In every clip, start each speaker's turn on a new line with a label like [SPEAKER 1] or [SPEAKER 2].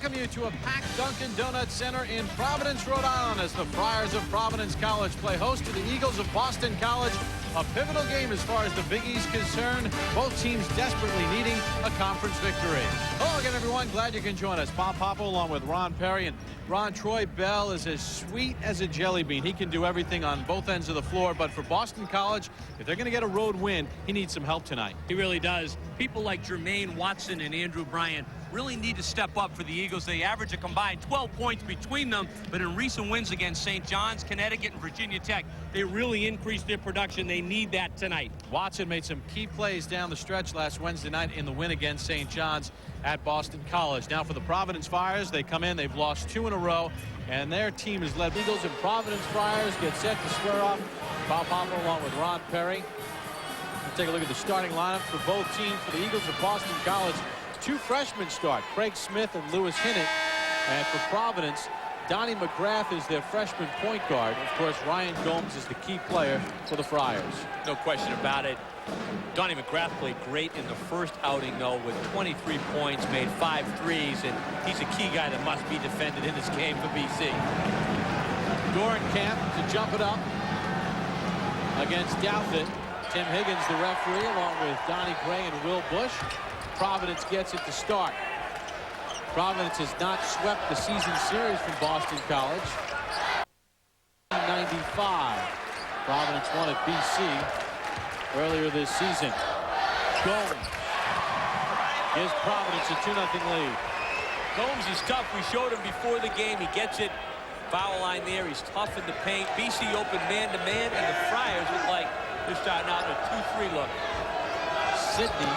[SPEAKER 1] welcome you to a packed Dunkin' Donuts Center in Providence, Rhode Island, as the Friars of Providence College play host to the Eagles of Boston College. A pivotal game as far as the Big East concerned. Both teams desperately needing a conference victory. Hello again, everyone. Glad you can join us. Bob Papa along with Ron Perry. And Ron, Troy Bell is as sweet as a jelly bean. He can do everything on both ends of the floor. But for Boston College, if they're going to get a road win, he needs some help tonight.
[SPEAKER 2] He really does. People like Jermaine Watson and Andrew Bryant really need to step up for the Eagles. They average a combined 12 points between them, but in recent wins against St. John's, Connecticut, and Virginia Tech, they really increased their production. They need that tonight.
[SPEAKER 1] Watson made some key plays down the stretch last Wednesday night in the win against St. John's at Boston College. Now for the Providence Friars, they come in, they've lost 2 in a row, and their team is led. Eagles and Providence Friars get set to square off. Bob Papa along with Ron Perry. We'll take a look at the starting lineup for both teams. For the Eagles of Boston College, 2 freshmen start, Craig Smith and Lewis Hinnett. And for Providence, Donnie McGrath is their freshman point guard. Of course, Ryan Gomes is the key player for the Friars.
[SPEAKER 3] No question about it. Donnie McGrath played great in the first outing, though, with 23 points, made 5 threes, and he's a key guy that must be defended in this game for BC.
[SPEAKER 1] Dorenkamp to jump it up against Douthit. Tim Higgins, the referee, along with Donnie Gray and Will Bush. Providence gets it to start. Providence has not swept the season series from Boston College. 95. Providence won at BC earlier this season. Gomes gives Providence a 2-0 lead.
[SPEAKER 3] Gomes is tough. We showed him before the game. He gets it. Foul line there. He's tough in the paint. BC open man-to-man, and the Friars look like they're starting out in a 2-3 look.
[SPEAKER 1] Sidney,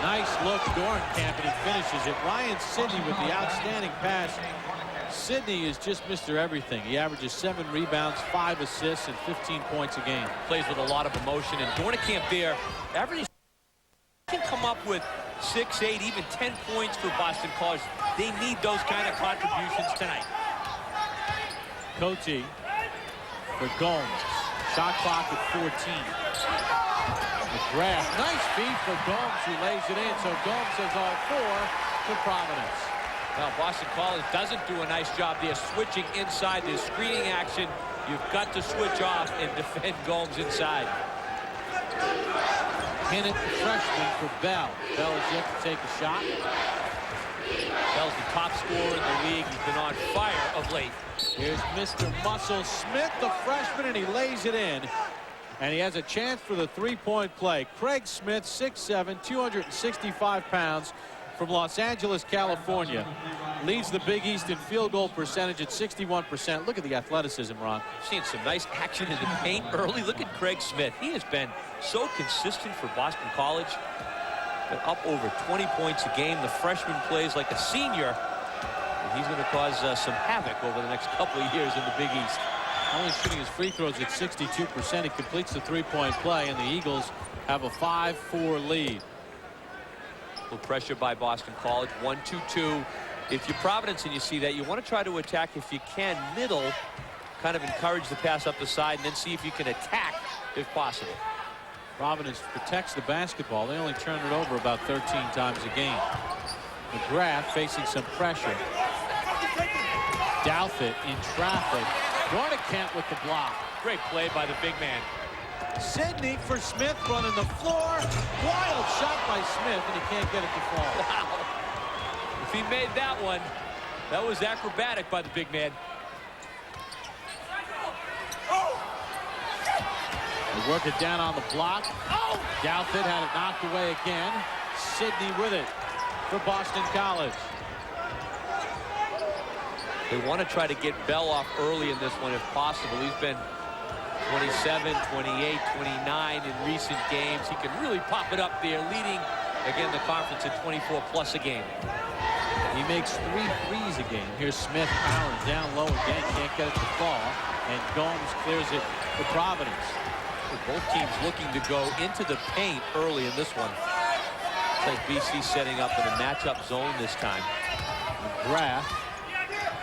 [SPEAKER 1] nice look, Dorenkamp, and he finishes it. Ryan Sidney with the outstanding pass. Sidney is just Mr. Everything. He averages 7 rebounds, 5 assists, and 15 points a game.
[SPEAKER 3] Plays with a lot of emotion, and Dorenkamp there, averaging can come up with 6, 8, even 10 points for Boston College. They need those kind of contributions tonight.
[SPEAKER 1] Cote for Gomes. Shot clock at 14. McGrath, nice feed for Gomes, who lays it in. So Gomes has all 4 for Providence.
[SPEAKER 3] Now Boston College doesn't do a nice job there switching inside. There's screening action. You've got to switch off and defend Gomes inside.
[SPEAKER 1] Hinnett, the freshman for Bell. Bell is yet to take a shot.
[SPEAKER 3] Bell's the top scorer in the league. He's been on fire of late.
[SPEAKER 1] Here's Mr. Muscle Smith, the freshman, and he lays it in. And he has a chance for the 3-point play. Craig Smith, 6'7", 265 pounds, from Los Angeles, California. Leads the Big East in field goal percentage at 61%. Look at the athleticism, Ron.
[SPEAKER 3] Seeing some nice action in the paint early. Look at Craig Smith. He has been so consistent for Boston College. They're up over 20 points a game. The freshman plays like a senior. And he's going to cause some havoc over the next couple of years in the Big East.
[SPEAKER 1] Only shooting his free throws at 62%. He completes the 3-point play, and the Eagles have a 5-4 lead.
[SPEAKER 3] A little pressure by Boston College. 1-2-2. If you're Providence and you see that, you want to try to attack if you can middle, kind of encourage the pass up the side, and then see if you can attack if possible.
[SPEAKER 1] Providence protects the basketball. They only turn it over about 13 times a game. McGrath facing some pressure. Douthit in traffic. Dorenkamp with the block.
[SPEAKER 3] Great play by the big man.
[SPEAKER 1] Sidney for Smith running the floor. Wild shot by Smith, and he can't get it to fall.
[SPEAKER 3] Wow. If he made that one, that was acrobatic by the big man.
[SPEAKER 1] They work it down on the block. Douthit had it knocked away again. Sidney with it for Boston College.
[SPEAKER 3] They want to try to get Bell off early in this one if possible. He's been 27, 28, 29 in recent games. He can really pop it up there, leading, again, the conference at 24+ a game.
[SPEAKER 1] He makes 3 threes a game. Here's Smith powering down low again. Can't get it to fall. And Gomes clears it for Providence.
[SPEAKER 3] Both teams looking to go into the paint early in this one. It's like BC setting up in a matchup zone this time.
[SPEAKER 1] McGrath,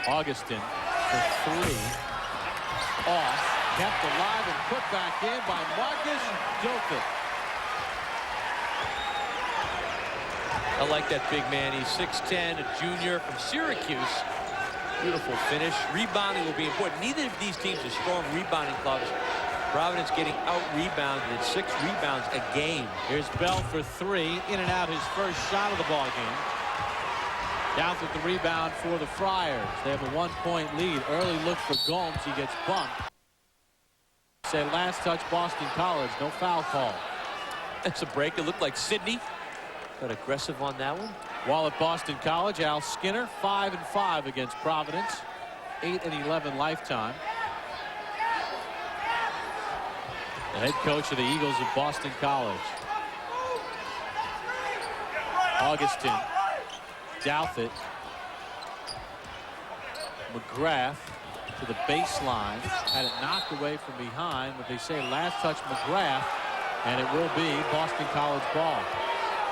[SPEAKER 1] Augustin for 3. Off. Kept alive and put back in by Marcus Dothit.
[SPEAKER 3] I like that big man. He's 6'10", a junior from Syracuse. Beautiful finish. Rebounding will be important. Neither of these teams are strong rebounding clubs. Providence getting out-rebounded at 6 rebounds a game.
[SPEAKER 1] Here's Bell for 3. In and out his first shot of the ball game. Down with the rebound for the Friars. They have a 1-point lead. Early look for Gomes. He gets bumped. Say last touch Boston College. No foul call.
[SPEAKER 3] That's a break. It looked like Sidney got aggressive on that one.
[SPEAKER 1] While at Boston College, Al Skinner 5-5 against Providence. 8-11 lifetime. The head coach of the Eagles of Boston College. Augustin. Douthit. McGrath to the baseline. Had it knocked away from behind, but they say last touch McGrath, and it will be Boston College ball.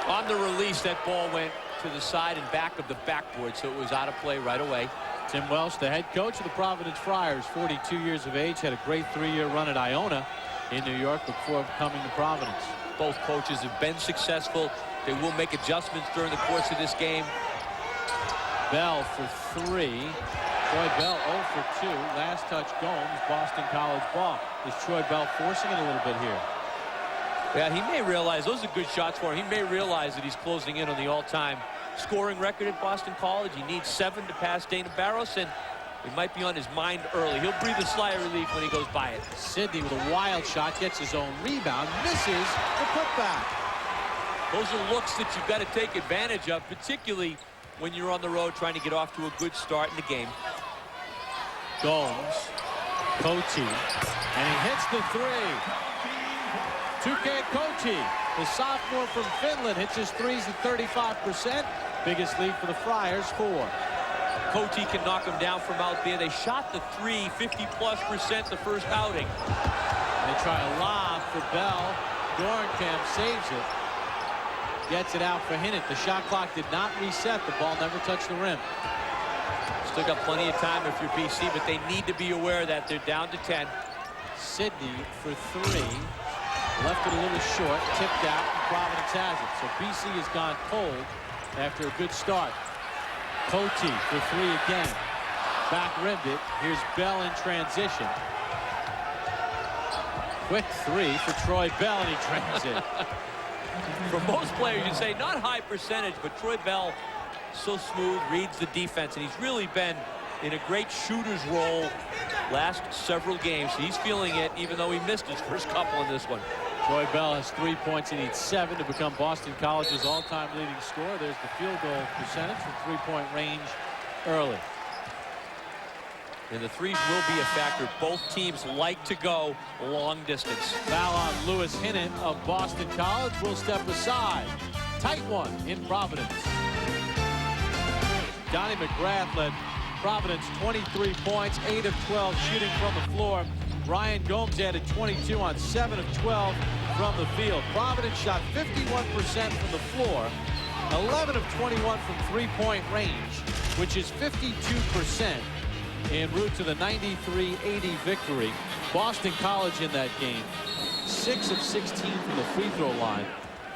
[SPEAKER 3] On the release, that ball went to the side and back of the backboard, so it was out of play right away.
[SPEAKER 1] Tim Welsh, the head coach of the Providence Friars, 42 years of age, had a great 3-year run at Iona in New York before coming to Providence.
[SPEAKER 3] Both coaches have been successful. They will make adjustments during the course of this game.
[SPEAKER 1] Bell for 3. Troy Bell 0 for 2. Last touch Gomes, Boston College ball. Is Troy Bell forcing it a little bit here?
[SPEAKER 3] Yeah, he may realize those are good shots for him. He may realize that he's closing in on the all-time scoring record at Boston College. He needs 7 to pass Dana Barros, and it might be on his mind early. He'll breathe a sigh of relief when he goes by it.
[SPEAKER 1] Sidney with a wild shot, gets his own rebound, misses the putback.
[SPEAKER 3] Those are looks that you've got to take advantage of, particularly when you're on the road trying to get off to a good start in the game.
[SPEAKER 1] Gomes, Cote, and he hits the 3. Tuukka Cote, the sophomore from Finland, hits his threes at 35%. Biggest lead for the Friars, 4.
[SPEAKER 3] Cote can knock him down from out there. They shot the 3 50+% the first outing.
[SPEAKER 1] They try a lob for Bell. Dorenkamp saves it. Gets it out for Hinnant. The shot clock did not reset. The ball never touched the rim.
[SPEAKER 3] Still got plenty of time if you're BC, but they need to be aware that they're down to 10.
[SPEAKER 1] Sidney for 3. Left it a little short. Tipped out. And Providence has it. So BC has gone cold after a good start. Cote for 3 again. Back rimmed it. Here's Bell in transition. Quick 3 for Troy Bell, and he drains it.
[SPEAKER 3] For most players, you'd say not high percentage, but Troy Bell, so smooth, reads the defense, and he's really been in a great shooter's role last several games. He's feeling it, even though he missed his first couple in this one.
[SPEAKER 1] Troy Bell has 3 points. He needs 7 to become Boston College's all-time leading scorer. There's the field goal percentage from 3-point range early.
[SPEAKER 3] And the threes will be a factor. Both teams like to go long distance.
[SPEAKER 1] Foul on Lewis Hinnant of Boston College. Will step aside. Tight one in Providence. Donnie McGrath led Providence 23 points, 8 of 12 shooting from the floor. Ryan Gomes added 22 on 7 of 12 from the field. Providence shot 51% from the floor, 11 of 21 from 3-point range, which is 52% en route to the 93-80 victory. Boston College in that game, 6 of 16 from the free throw line,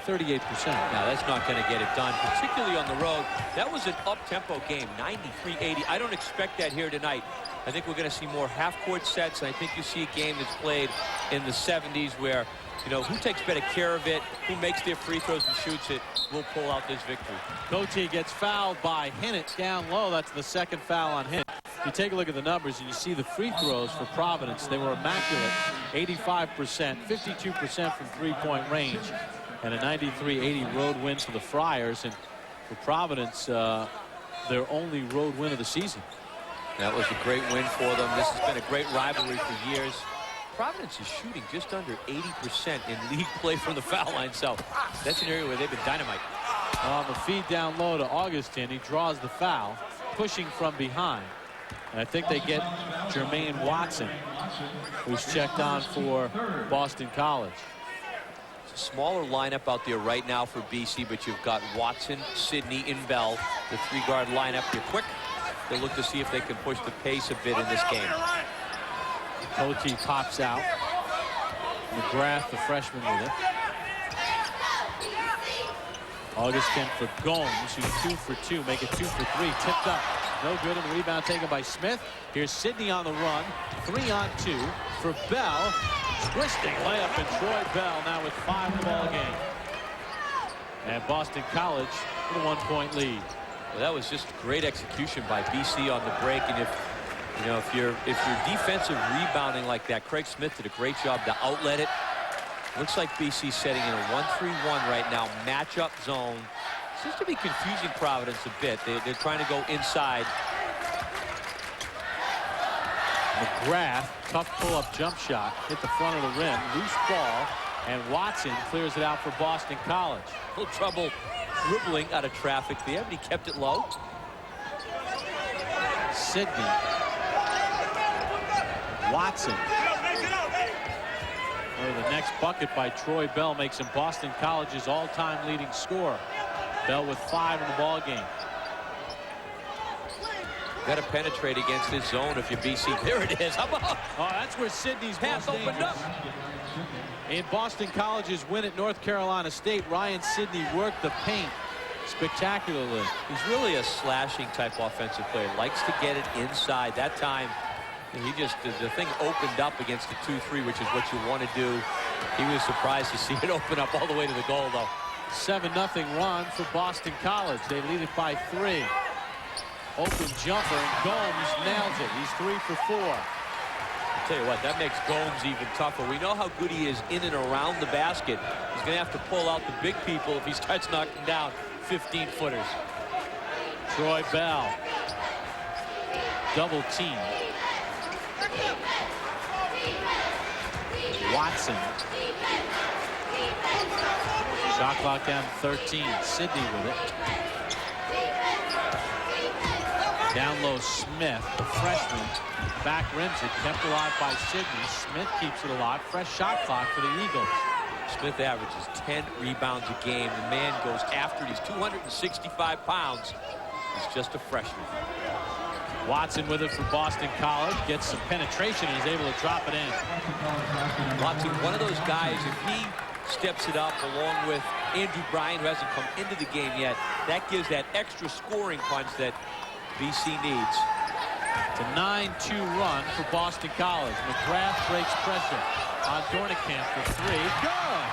[SPEAKER 1] 38%.
[SPEAKER 3] Now that's not going to get it done, particularly on the road. That was an up-tempo game, 93-80. I don't expect that here tonight. I think we're going to see more half-court sets. I think you see a game that's played in the 70s where, you know, who takes better care of it, who makes their free throws and shoots it, will pull out this victory.
[SPEAKER 1] Cote gets fouled by Hinnant down low. That's the second foul on Hinnant. You take a look at the numbers and you see the free throws for Providence. They were immaculate, 85%, 52% from 3-point range, and a 93-80 road win for the Friars. And for Providence, their only road win of the season.
[SPEAKER 3] That was a great win for them. This has been a great rivalry for years. Providence is shooting just under 80% in league play from the foul line, so that's an area where they've been dynamite.
[SPEAKER 1] On the feed down low to Augustin, he draws the foul, pushing from behind. And I think they get Jermaine Watson, who's checked on for Boston College.
[SPEAKER 3] It's a smaller lineup out there right now for BC, but you've got Watson, Sidney, and Bell, the 3-guard lineup. They're quick. They'll look to see if they can push the pace a bit in this game.
[SPEAKER 1] Cote pops out. McGrath, the freshman, with it. Augustin for Gomes, who's 2 for 2, make it 2 for 3. Tipped up, no good, and the rebound taken by Smith. Here's Sidney on the run, 3 on 2 for Bell. Twisting layup, and Troy Bell now with 5 in the ball game. And Boston College with a 1-point lead.
[SPEAKER 3] Well, that was just great execution by BC on the break, and if you're defensive rebounding like that, Craig Smith did a great job to outlet it. Looks like BC setting in a 1-3-1 right now, matchup zone. Seems to be confusing Providence a bit. They're trying to go inside.
[SPEAKER 1] McGrath, tough pull-up jump shot, hit the front of the rim, loose ball, and Watson clears it out for Boston College.
[SPEAKER 3] A little trouble dribbling out of traffic there, but he kept it low.
[SPEAKER 1] Sidney. Watson. The next bucket by Troy Bell makes him Boston College's all-time leading scorer. Bell with 5 in the ball game.
[SPEAKER 3] Got to penetrate against this zone if you're BC. There it is. How about?
[SPEAKER 1] Oh, that's where Sidney's
[SPEAKER 3] pass opened up.
[SPEAKER 1] In Boston College's win at North Carolina State, Ryan Sidney worked the paint spectacularly.
[SPEAKER 3] He's really a slashing type offensive player. Likes to get it inside. That time, he just, the thing opened up against the 2-3, which is what you want to do. He was surprised to see it open up all the way to the goal, though.
[SPEAKER 1] 7-0 run for Boston College. They lead it by 3. Open jumper, and Gomes nails it. He's 3 for 4.
[SPEAKER 3] I'll tell you what, that makes Gomes even tougher. We know how good he is in and around the basket. He's going to have to pull out the big people if he starts knocking down 15-footers.
[SPEAKER 1] Troy Bell. Double team. Watson. Shot clock down to 13. Sidney with it. Down low, Smith, the freshman, back rims it, kept alive by Sidney. Smith keeps it alive. Fresh shot clock for the Eagles.
[SPEAKER 3] Smith averages 10 rebounds a game. The man goes after it. He's 265 pounds. He's just a freshman.
[SPEAKER 1] Watson with it for Boston College. Gets some penetration and is able to drop it in.
[SPEAKER 3] Watson, one of those guys, if he steps it up along with Andrew Bryan, who hasn't come into the game yet, that gives that extra scoring punch that BC needs.
[SPEAKER 1] It's a 9-2 run for Boston College. McGrath breaks pressure on Dornicamp for 3. Good!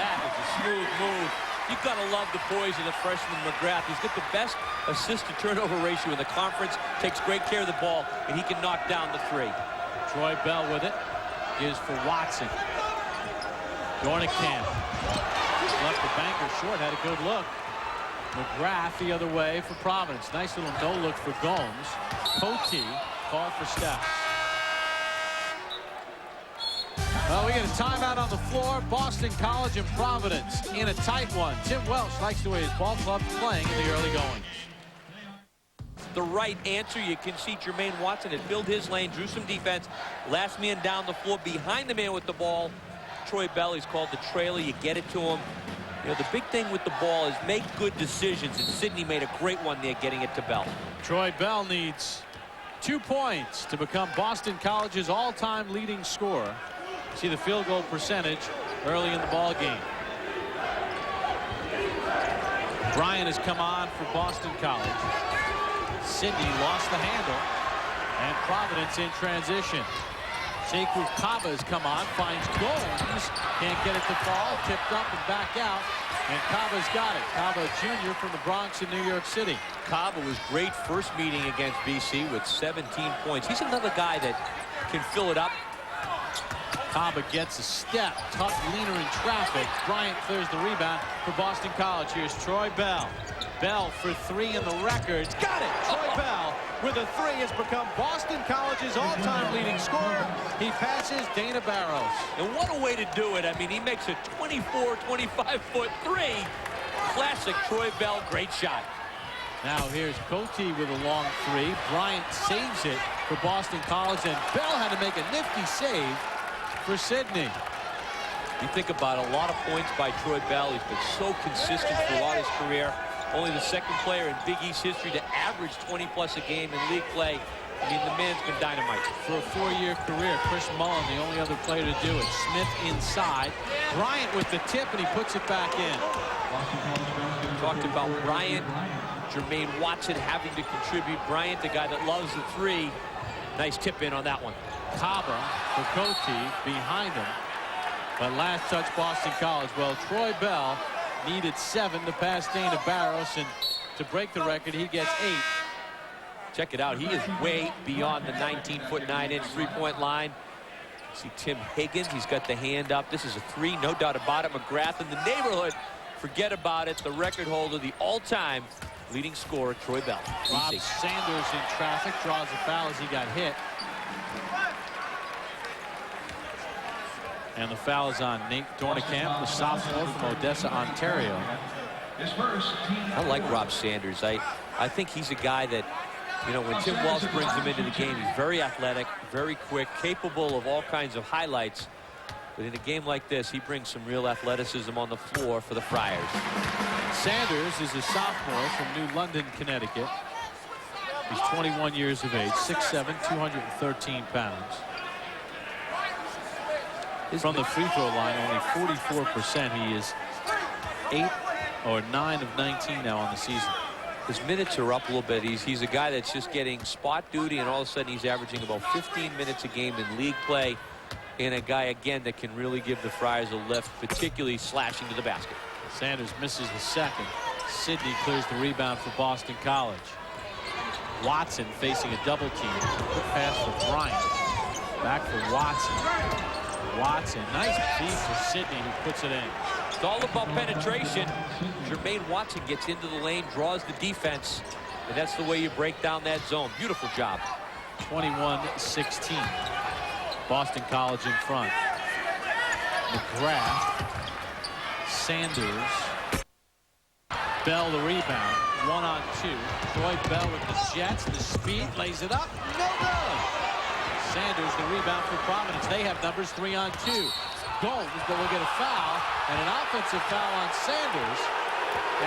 [SPEAKER 3] That is a smooth move. You've got to love the poise of the freshman McGrath. He's got the best assist-to-turnover ratio in the conference. Takes great care of the ball, and he can knock down the 3.
[SPEAKER 1] Troy Bell with it. Gives for Watson. Dornicamp. Left the banker short. Had a good look. McGrath the other way for Providence. Nice little no-look for Gomes. Cote called for step. Well, we get a timeout on the floor. Boston College and Providence in a tight one. Tim Welsh likes the way his ball club's playing in the early going.
[SPEAKER 3] The right answer. You can see Jermaine Watson had filled his lane, drew some defense. Last man down the floor behind the man with the ball. Troy Bell, he's called the trailer. You get it to him. You know, the big thing with the ball is make good decisions, and Sidney made a great one there getting it to Bell.
[SPEAKER 1] Troy Bell needs 2 points to become Boston College's all-time leading scorer. See the field goal percentage early in the ball game. Bryan has come on for Boston College. Sidney lost the handle, and Providence in transition. Sekou Kaba has come on, finds Gomes, can't get it to fall, tipped up and back out, and Kaba's got it. Kaba Jr. from the Bronx in New York City.
[SPEAKER 3] Kaba was great first meeting against BC with 17 points. He's another guy that can fill it up.
[SPEAKER 1] Kaba gets a step, tough leaner in traffic. Bryant clears the rebound for Boston College. Here's Troy Bell. Bell for 3 in the records. Got it! Troy Bell with a 3 has become Boston College's all-time leading scorer. He passes Dana Barros.
[SPEAKER 3] And what a way to do it. I mean, he makes a 24, 25-foot 3. Classic Troy Bell, great shot.
[SPEAKER 1] Now here's Cote with a long 3. Bryant saves it for Boston College, and Bell had to make a nifty save for Sidney.
[SPEAKER 3] You think about a lot of points by Troy Bell. He's been so consistent throughout his career. Only the second player in Big East history to average 20-plus a game in league play. I mean, the man's been dynamite.
[SPEAKER 1] For a 4-year career, Chris Mullen, the only other player to do it. Smith inside. Bryant with the tip, and he puts it back in.
[SPEAKER 3] talked about Bryant, Jermaine Watson having to contribute. Bryant, the guy that loves the three. Nice tip in on that one.
[SPEAKER 1] Kaba for Cote behind him. But last touch, Boston College. Well, Troy Bell needed 7 to pass Dana Barros, and to break the record, he gets 8.
[SPEAKER 3] Check it out. He is way beyond the 19-foot 9-inch three-point line. See Tim Higgins. He's got the hand up. This is a 3, no doubt about it. McGrath in the neighborhood. Forget about it. The record holder, the all-time leading scorer, Troy Bell.
[SPEAKER 1] Rob Sanders in traffic, draws a foul as he got hit. And the foul is on Nate Dornicamp, the sophomore from Odessa, Ontario.
[SPEAKER 3] I like Rob Sanders. I think he's a guy that, you know, when Tim Welsh brings him into the game, he's very athletic, very quick, capable of all kinds of highlights. But in a game like this, he brings some real athleticism on the floor for the Friars.
[SPEAKER 1] Sanders is a sophomore from New London, Connecticut. He's 21 years of age, 6'7", 213 pounds. From the free throw line, only 44%. He is 8 or 9 of 19 now on the season.
[SPEAKER 3] His minutes are up a little bit. He's a guy that's just getting spot duty, and all of a sudden he's averaging about 15 minutes a game in league play. And a guy, again, that can really give the Friars a lift, particularly slashing to the basket.
[SPEAKER 1] Sanders misses the second. Sidney clears the rebound for Boston College. Watson facing a double team. Good pass for Bryant. Back for Watson. Watson, nice feed for Sidney, who puts it in.
[SPEAKER 3] It's all about penetration. Jermaine Watson gets into the lane, draws the defense, and that's the way you break down that zone. Beautiful job.
[SPEAKER 1] 21-16. Boston College in front. McGrath. Sanders. Bell the rebound. 1-on-2. Troy Bell with the Jets. The speed, lays it up. No good. Sanders the rebound for Providence. They have numbers 3-on-2. Gomes, but we'll get a foul, and an offensive foul on Sanders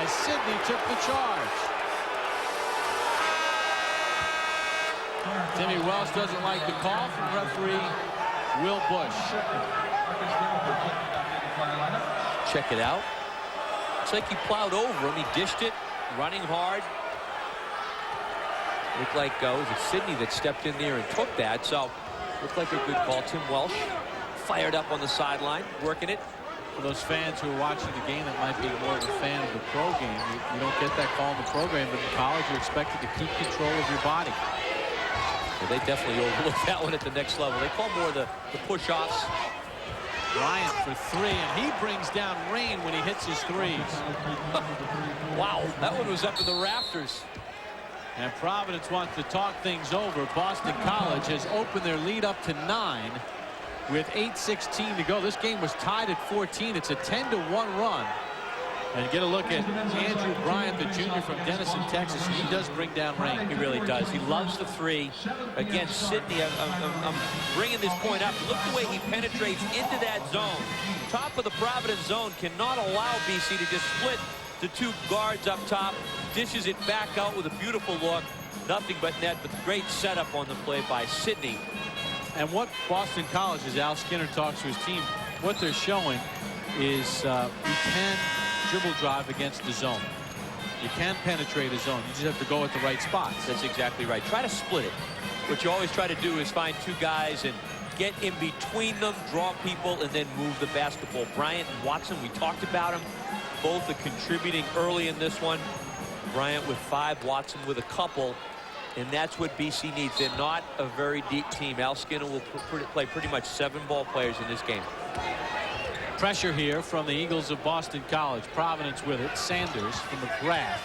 [SPEAKER 1] as Sidney took the charge. Timmy Welsh doesn't like the call from referee Will Bush.
[SPEAKER 3] Check it out. It's like he plowed over him. He dished it, running hard. Looked like was it Sidney that stepped in there and took that. So looked like a good call. Tim Welsh fired up on the sideline, working it.
[SPEAKER 1] For those fans who are watching the game that might be more of a fan of the pro game, you don't get that call in the program, but in college you're expected to keep control of your body.
[SPEAKER 3] Well, they definitely overlooked that one at the next level. They call more the push-offs.
[SPEAKER 1] Bryant for 3, and he brings down rain when he hits his threes.
[SPEAKER 3] Wow, that one was up in the rafters.
[SPEAKER 1] And Providence wants to talk things over. Boston College has opened their lead up to 9 with 8:16 to go. This game was tied at 14. It's a 10-1 run. And get a look at Andrew Bryant, the junior from Denison, Texas. He does bring down rain.
[SPEAKER 3] He really does. He loves the 3. Again, Sidney, I'm bringing this point up. Look the way he penetrates into that zone. Top of the Providence zone cannot allow BC to just split the 2 guards up top. Dishes it back out with a beautiful look. Nothing but net, but great setup on the play by Sidney.
[SPEAKER 1] And what Boston College, as Al Skinner talks to his team, what they're showing is you can dribble drive against the zone. You can penetrate a zone. You just have to go at the right spots.
[SPEAKER 3] That's exactly right. Try to split it. What you always try to do is find 2 guys and get in between them, draw people, and then move the basketball. Bryant and Watson, we talked about them. Both are contributing early in this one. Bryant with 5, Watson with a couple. And that's what BC needs. They're not a very deep team. Al Skinner will play pretty much 7 ball players in this game.
[SPEAKER 1] Pressure here from the Eagles of Boston College. Providence with it. Sanders from McGrath.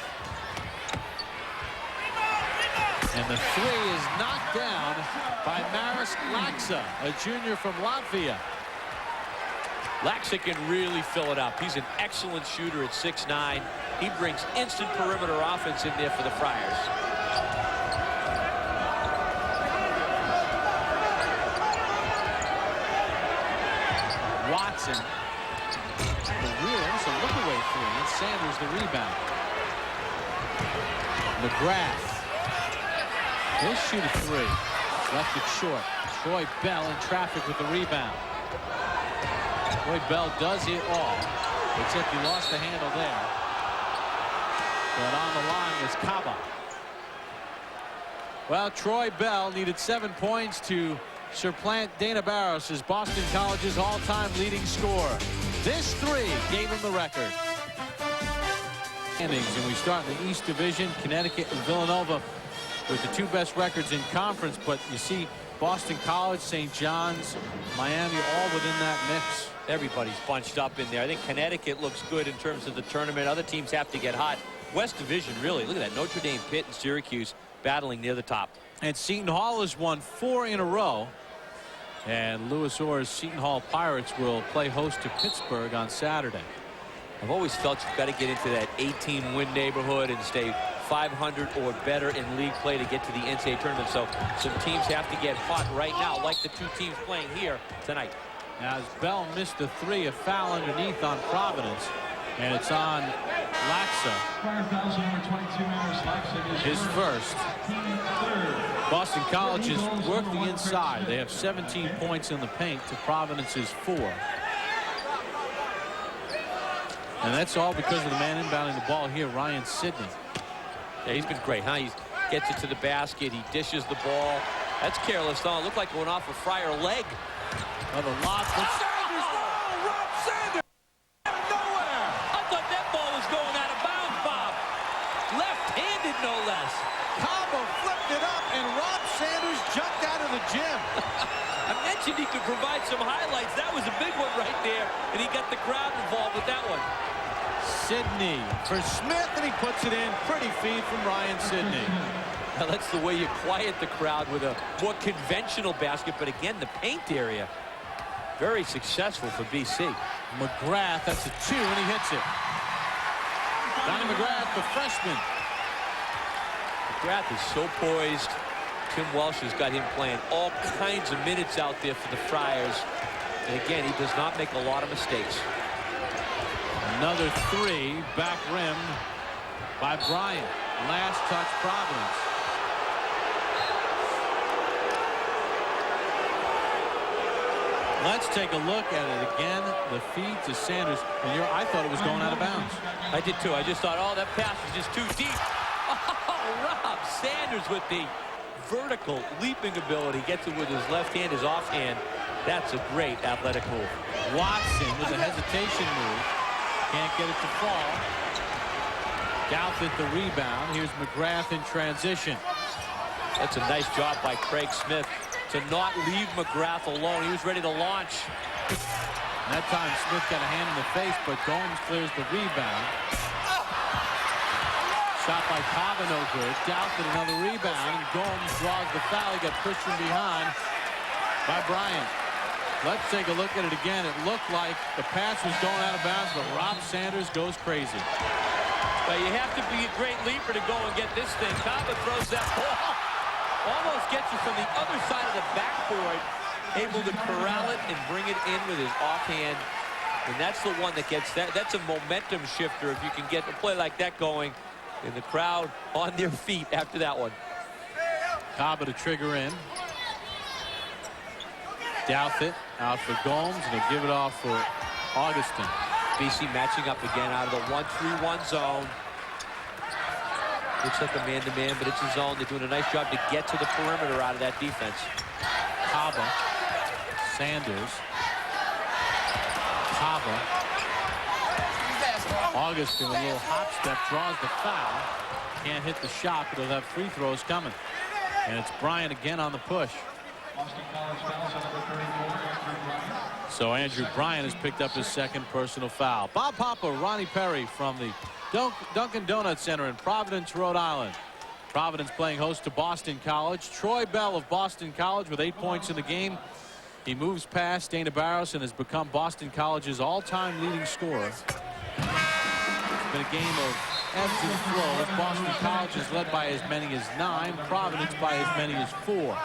[SPEAKER 1] And the 3 is knocked down by Maris Laksa, a junior from Latvia.
[SPEAKER 3] Laksa can really fill it up. He's an excellent shooter at 6'9". He brings instant perimeter offense in there for the Friars.
[SPEAKER 1] Watson, the real, almost a look-away 3, and Sanders the rebound. McGrath, he'll shoot a 3. Left it short. Troy Bell in traffic with the rebound. Troy Bell does it all, except he lost the handle there. But on the line was Kaba. Well, Troy Bell needed 7 points to supplant Dana Barros as Boston College's all-time leading scorer. This 3 gave him the record. And we start in the East Division. Connecticut and Villanova with the 2 best records in conference. But you see Boston College, St. John's, Miami all within that mix.
[SPEAKER 3] Everybody's bunched up in there. I think Connecticut looks good in terms of the tournament. Other teams have to get hot. West Division, really. Look at that. Notre Dame, Pitt, and Syracuse battling near the top.
[SPEAKER 1] And Seton Hall has won 4 in a row. And Louis Orr's Seton Hall Pirates will play host to Pittsburgh on Saturday.
[SPEAKER 3] I've always felt you've got to get into that 18-win neighborhood and stay 500 or better in league play to get to the NCAA tournament. So some teams have to get hot right now, like the 2 teams playing here tonight.
[SPEAKER 1] Now, as Bell missed the 3, a foul underneath on Providence. And it's on Laxa. His first. Boston College has worked the inside. They have 17 points in the paint to Providence's 4. And that's all because of the man inbounding the ball here, Ryan Sidney.
[SPEAKER 3] Yeah, he's been great, huh? He gets it to the basket. He dishes the ball. That's careless, though. It looked like going off a Fryer leg.
[SPEAKER 1] Another lob for Sanders. Oh, Rob Sanders out of nowhere.
[SPEAKER 3] I thought that ball was going out of bounds, Bob. Left-handed, no less.
[SPEAKER 1] Cabo flipped it up, and Rob Sanders jumped out of the gym.
[SPEAKER 3] I mentioned he could provide some highlights. That was a big one right there, and he got the crowd involved with that one.
[SPEAKER 1] Sidney for Smith, and he puts it in. Pretty feed from Ryan Sidney.
[SPEAKER 3] Now, that's the way you quiet the crowd with a more conventional basket, but again, the paint area, very successful for BC.
[SPEAKER 1] McGrath, that's a 2, and he hits it. Donnie McGrath, the freshman.
[SPEAKER 3] McGrath is so poised. Tim Welsh has got him playing all kinds of minutes out there for the Friars. And again, he does not make a lot of mistakes.
[SPEAKER 1] Another 3, back rimmed by Bryant. Last touch, Providence. Let's take a look at it again. The feed to Sanders. And I thought it was going out of bounds.
[SPEAKER 3] I did too. I just thought, oh, that pass was just too deep. Oh, Rob Sanders with the vertical leaping ability. Gets it with his left hand, his offhand. That's a great athletic move.
[SPEAKER 1] Watson with a hesitation move. Can't get it to fall. Douthit the rebound. Here's McGrath in transition.
[SPEAKER 3] That's a nice job by Craig Smith to not leave McGrath alone. He was ready to launch.
[SPEAKER 1] And that time Smith got a hand in the face, but Gomes clears the rebound. Shot by Kaba, no good. Douthit another rebound, and Gomes draws the foul. He got pushed from behind by Bryant. Let's take a look at it again. It looked like the pass was going out of bounds, but Rob Sanders goes crazy.
[SPEAKER 3] Well, you have to be a great leaper to go and get this thing. Kaba throws that ball. Almost gets it from the other side of the backboard. Able to corral it and bring it in with his offhand. And that's the one that gets that. That's a momentum shifter if you can get a play like that going. And the crowd on their feet after that one.
[SPEAKER 1] Kaba to trigger in. Douthit out for Gomes, and they give it off for Augustin.
[SPEAKER 3] BC matching up again out of the 1-3-1 zone. Looks like a man-to-man, but it's a zone. They're doing a nice job to get to the perimeter out of that defense.
[SPEAKER 1] Kaba, Sanders, Kaba. Augustin, a little hop step, draws the foul. Can't hit the shot, but he'll have free throws coming. And it's Bryant again on the push. So Andrew Bryant has picked up his second personal foul. Bob Papa, Ronnie Perry from the Dunkin' Donut Center in Providence, Rhode Island. Providence playing host to Boston College. Troy Bell of Boston College with 8 points in the game. He moves past Dana Barros and has become Boston College's all-time leading scorer. It's been a game of ebbs and flows. Boston College is led by as many as 9. Providence by as many as 4.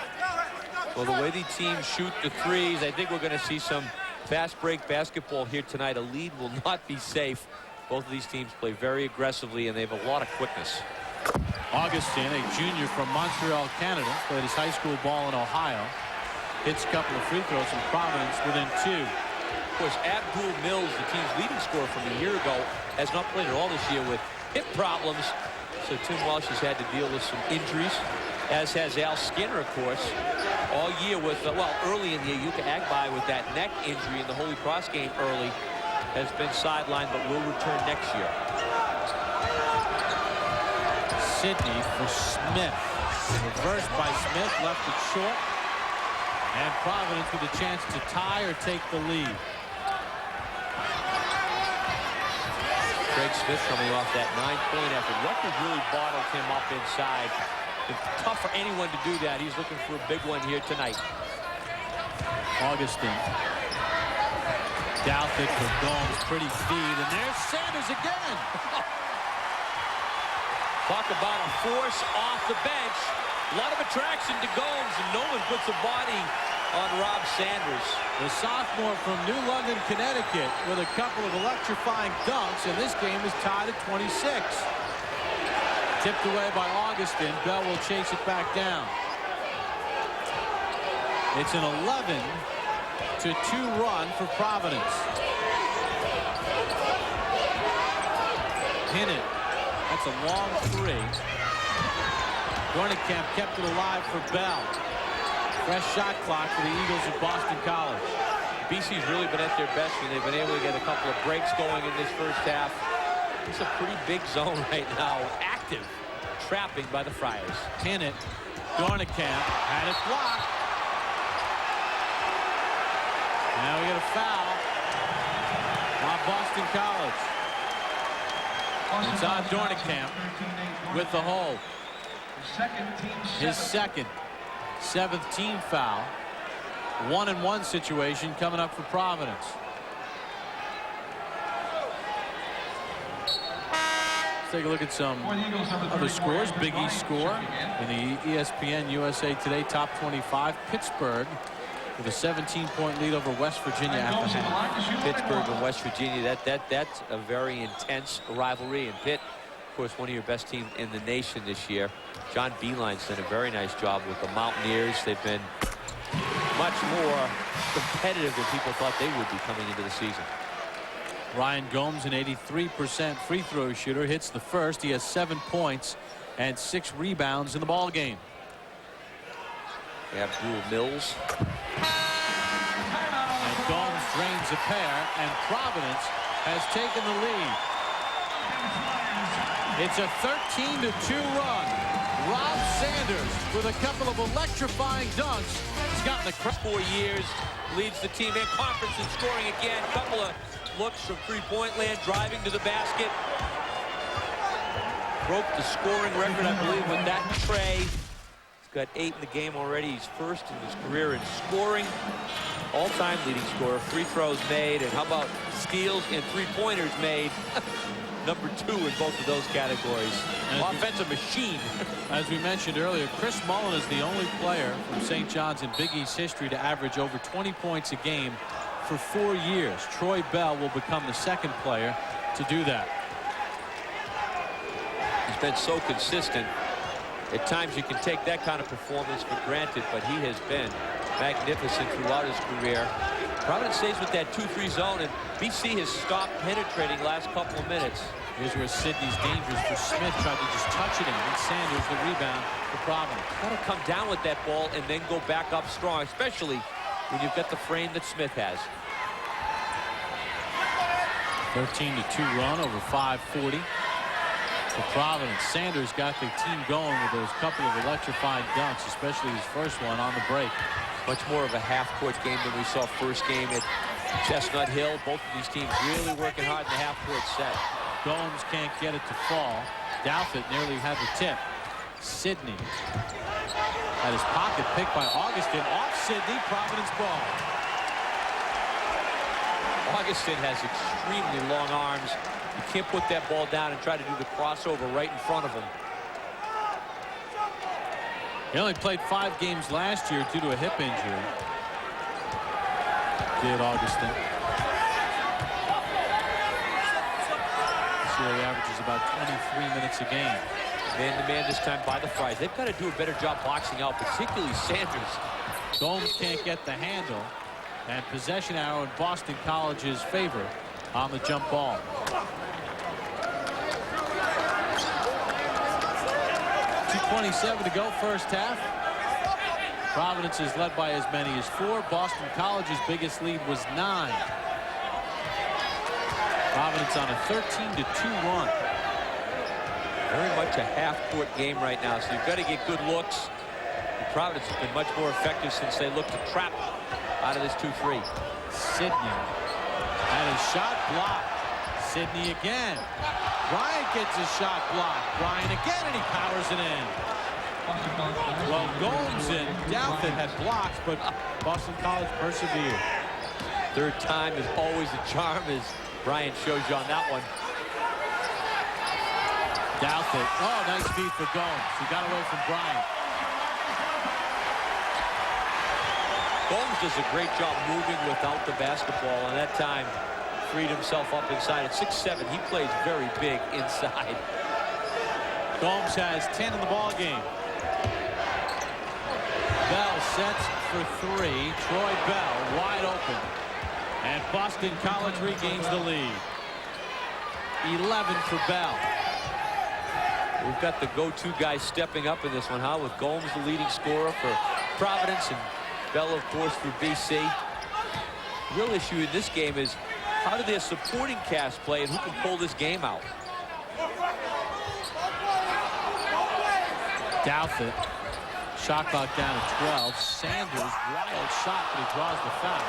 [SPEAKER 3] Well, the way the teams shoot the threes, I think we're going to see some fast break basketball here tonight. A lead will not be safe. Both of these teams play very aggressively, and they have a lot of quickness.
[SPEAKER 1] Augustin, a junior from Montreal, Canada, played his high school ball in Ohio. Hits a couple of free throws from Providence within 2.
[SPEAKER 3] Of course, Abdul Mills, the team's leading scorer from a year ago, has not played at all this year with hip problems. So Tim Welsh has had to deal with some injuries, as has Al Skinner, of course, all year with, well, early in the year, Yuka Agbai with that neck injury in the Holy Cross game early has been sidelined, but will return next year.
[SPEAKER 1] Sidney for Smith. Reversed by Smith, left it short. And Providence with a chance to tie or take the lead.
[SPEAKER 3] Craig Smith coming off that 9-point effort. Rutgers really bottled him up inside. It's tough for anyone to do that. He's looking for a big one here tonight.
[SPEAKER 1] Augustin. Douthick for Gomes. Pretty feed. And there's Sanders again.
[SPEAKER 3] Talk about a force off the bench. A lot of attraction to Gomes, and no one puts a body on Rob Sanders.
[SPEAKER 1] The sophomore from New London, Connecticut, with a couple of electrifying dunks, and this game is tied at 26. Tipped away by Augustin. Bell will chase it back down. It's an 11-2 run for Providence. Hinnant. That's a long three. Dornicamp kept it alive for Bell. Fresh shot clock for the Eagles of Boston College.
[SPEAKER 3] BC's really been at their best when they've been able to get a couple of breaks going in this first half. It's a pretty big zone right now. Active trapping by the Friars.
[SPEAKER 1] Hinnant. Dornicamp had it blocked. Now we get a foul on Boston College. It's on Dornicamp with the hold. His second, 7th team foul. 1-and-1 situation coming up for Providence. Let's take a look at some other scores. Big East score in the ESPN USA Today Top 25. Pittsburgh with a 17-point lead over West Virginia after half.
[SPEAKER 3] Pittsburgh and West Virginia, that's a very intense rivalry. And Pitt, of course, one of your best teams in the nation this year. John Beeline's done a very nice job with the Mountaineers. They've been much more competitive than people thought they would be coming into the season.
[SPEAKER 1] Ryan Gomes, an 83% free throw shooter, hits the first. He has 7 points and 6 rebounds in the ball game.
[SPEAKER 3] Abdul Mills.
[SPEAKER 1] And Gomes drains a pair, and Providence has taken the lead. It's a 13-2 run. Rob Sanders with a couple of electrifying dunks. He's gotten the
[SPEAKER 3] 4 years, leads the team in conference in scoring again. A couple of looks from three-point land, driving to the basket. Broke the scoring record, I believe, with that tray. He's got 8 in the game already. He's first in his career in scoring. All-time leading scorer, free throws made, and how about steals and three-pointers made? Number 2 in both of those categories. Offensive machine.
[SPEAKER 1] As we mentioned earlier, Chris Mullen is the only player from St. John's in Big East history to average over 20 points a game for 4 years. Troy Bell will become the second player to do that.
[SPEAKER 3] He's been so consistent. At times you can take that kind of performance for granted, but he has been magnificent throughout his career. Providence stays with that 2-3 zone, and BC has stopped penetrating last couple of minutes.
[SPEAKER 1] Here's where Sidney's dangerous for Smith. Tried to just touch it in. And Sanders the rebound for Providence.
[SPEAKER 3] Got to come down with that ball and then go back up strong, especially when you've got the frame that Smith has.
[SPEAKER 1] 13-2 run over 5:40 for Providence. Sanders got the team going with those couple of electrifying dunks, especially his first one on the break.
[SPEAKER 3] Much more of a half-court game than we saw first game at Chestnut Hill. Both of these teams really working hard in the half-court set.
[SPEAKER 1] Gomes can't get it to fall. Douthick nearly had the tip. Sidney had his pocket picked by Augustin. Off Sidney, Providence ball.
[SPEAKER 3] Augustin has extremely long arms. You can't put that ball down and try to do the crossover right in front of him.
[SPEAKER 1] He only played 5 games last year due to a hip injury. Did Augustin. So he averages about 23 minutes a game.
[SPEAKER 3] Man-to-man this time by the Friars. They've got to do a better job boxing out, particularly Sanders.
[SPEAKER 1] Gomes can't get the handle. And possession arrow in Boston College's favor on the jump ball. 2:27 to go, first half. Providence is led by as many as 4. Boston College's biggest lead was 9. Providence on a 13-2 run.
[SPEAKER 3] Very much a half-court game right now, so you've got to get good looks. And Providence has been much more effective since they looked to trap out of this 2-3.
[SPEAKER 1] Sidney and his shot blocked. Sidney again. Bryant gets his shot blocked. Bryant again, and he powers it in. Well, Gomes and Douthat had blocks, but Boston College persevered.
[SPEAKER 3] Third time is always a charm, as Bryant shows you on that one.
[SPEAKER 1] Douthat. Oh, nice feed for Gomes. He got away from Bryant.
[SPEAKER 3] Gomes does a great job moving without the basketball, and that time freed himself up inside. At 6'7", he plays very big inside.
[SPEAKER 1] Gomes has 10 in the ball game. Bell sets for 3. Troy Bell wide open. And Boston College regains the lead. 11 for Bell.
[SPEAKER 3] We've got the go-to guy stepping up in this one, huh? With Gomes the leading scorer for Providence, and Bell, of course, for BC. The real issue in this game is how do their supporting cast play, and who can pull this game out?
[SPEAKER 1] Douthat. Shot clock down to 12. Sanders, wild shot, but he draws the foul.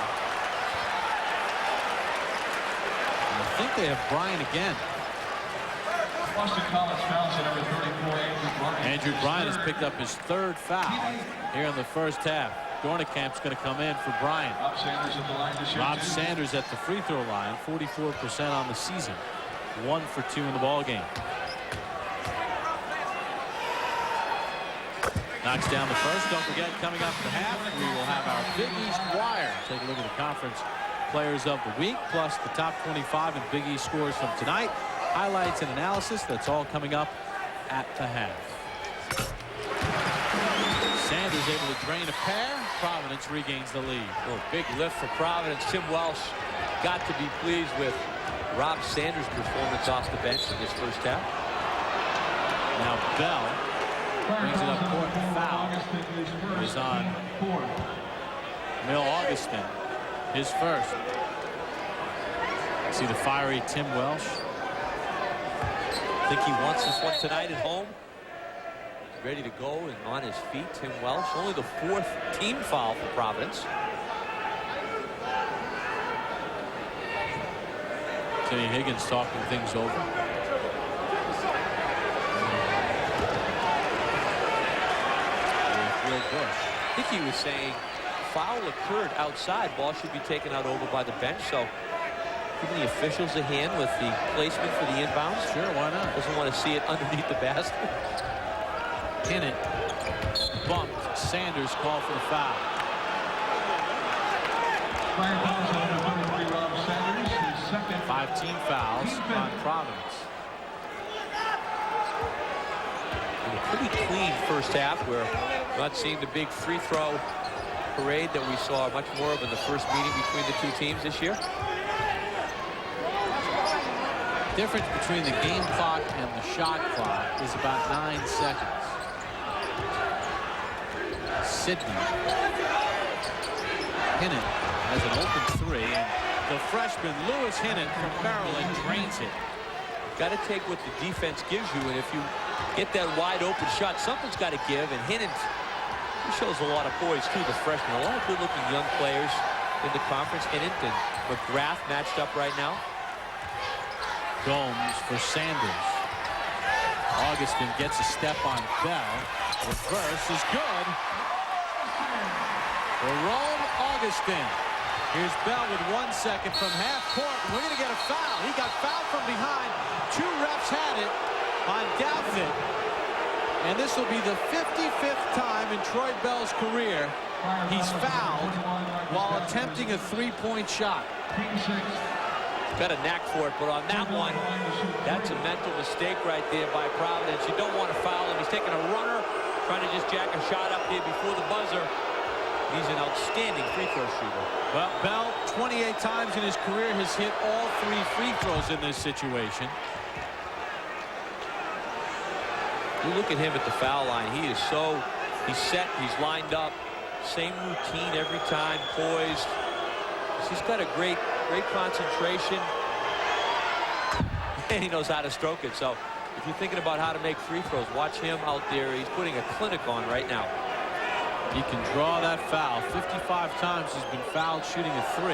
[SPEAKER 1] And I think they have Bryant again.
[SPEAKER 4] Boston College fouls at number 34,
[SPEAKER 1] Andrew Bryant has picked up his 3rd foul here in the first half. Dornekamp's going to come in for Bryant. Rob Sanders at the free throw line, 44% on the season. 1 for 2 in the ball game. Knocks down the first. Don't forget, coming up at the half, we will have our Big East Wire. Take a look at the conference players of the week, plus the top 25 and Big East scores from tonight. Highlights and analysis. That's all coming up at the half. Sanders able to drain a pair. Providence regains the lead.
[SPEAKER 3] Oh, big lift for Providence. Tim Welsh got to be pleased with Rob Sanders' performance off the bench in this first half.
[SPEAKER 1] Now Bell brings it up court. Foul is on Mill Augustin. His first. See the fiery Tim Welsh.
[SPEAKER 3] Think he wants this one tonight at home. Ready to go and on his feet. Tim Welsh, only the 4th team foul for Providence.
[SPEAKER 1] Kenny Higgins talking things over. Will Bush.
[SPEAKER 3] I think he was saying foul occurred outside. Ball should be taken out over by the bench. So giving the officials a hand with the placement for the inbounds.
[SPEAKER 1] Sure, why not?
[SPEAKER 3] Doesn't want to see it underneath the basket.
[SPEAKER 1] In it. Bumped. Sanders called for the foul. 5 team fouls on Providence.
[SPEAKER 3] And a pretty clean first half. We're not seeing the big free throw parade that we saw much more of in the first meeting between the two teams this year.
[SPEAKER 1] Difference between the game clock and the shot clock is about 9 seconds. Sidney. Hinnant has an open 3, and the freshman Lewis Hinnant from Maryland drains it.
[SPEAKER 3] Got to take what the defense gives you, and if you get that wide open shot, something's got to give. And Hinnant, he shows a lot of poise too, the freshman. A lot of good-looking young players in the conference. Hinnant and McGrath matched up right now.
[SPEAKER 1] Gomes for Sanders. Augustin gets a step on Bell. Reverse is good. For Rome Augustin. Here's Bell with 1 second from half court. We're going to get a foul. He got fouled from behind. 2 refs had it on Douthat. And this will be the 55th time in Troy Bell's career he's fouled while attempting a 3-point shot.
[SPEAKER 3] Got a knack for it, but on that one, that's a mental mistake right there by Providence. You don't want to foul him. He's taking a runner, trying to just jack a shot up here before the buzzer. He's an outstanding free throw shooter.
[SPEAKER 1] Well, Bell, 28 times in his career, has hit all 3 free throws in this situation.
[SPEAKER 3] You look at him at the foul line. He's set, he's lined up, same routine every time, poised. He's got a great concentration, and he knows how to stroke it. So if you're thinking about how to make free throws, watch him out there. He's putting a clinic on right now.
[SPEAKER 1] He can draw that foul. 55 times he's been fouled shooting a three.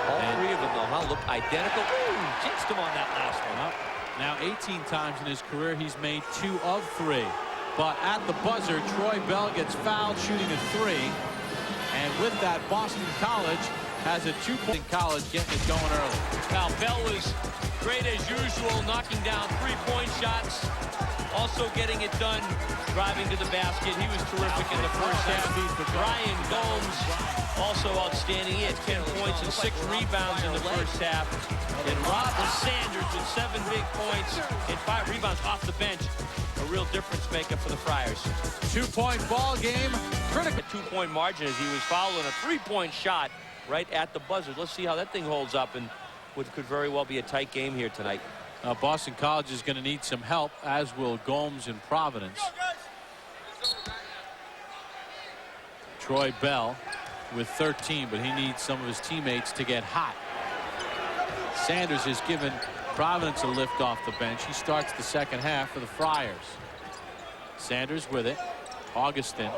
[SPEAKER 3] All three of them, though, huh? Look identical. Ooh, jinxed him on that last one.
[SPEAKER 1] Now 18 times in his career he's made 2 of 3. But at the buzzer, Troy Bell gets fouled shooting a three. And with that, Boston College has a 2-point college getting it going early.
[SPEAKER 2] Now, Bell was great as usual, knocking down 3-point shots. Also getting it done, driving to the basket. He was terrific in the first half. Ryan Gomes, also outstanding. He had 10 points and 6 rebounds in the first half. And Robert Sanders with 7 big points and 5 rebounds off the bench. A real difference maker for the Friars.
[SPEAKER 1] 2-point ball game.
[SPEAKER 3] Critical 2-point margin as he was fouled on a 3-point shot right at the buzzer. Let's see how that thing holds up, and what could very well be a tight game here tonight.
[SPEAKER 1] Boston College is going to need some help, as will Gomes and Providence. Troy Bell with 13, but he needs some of his teammates to get hot. Sanders has given Providence a lift off the bench. He starts the second half for the Friars. Sanders with it. Augustin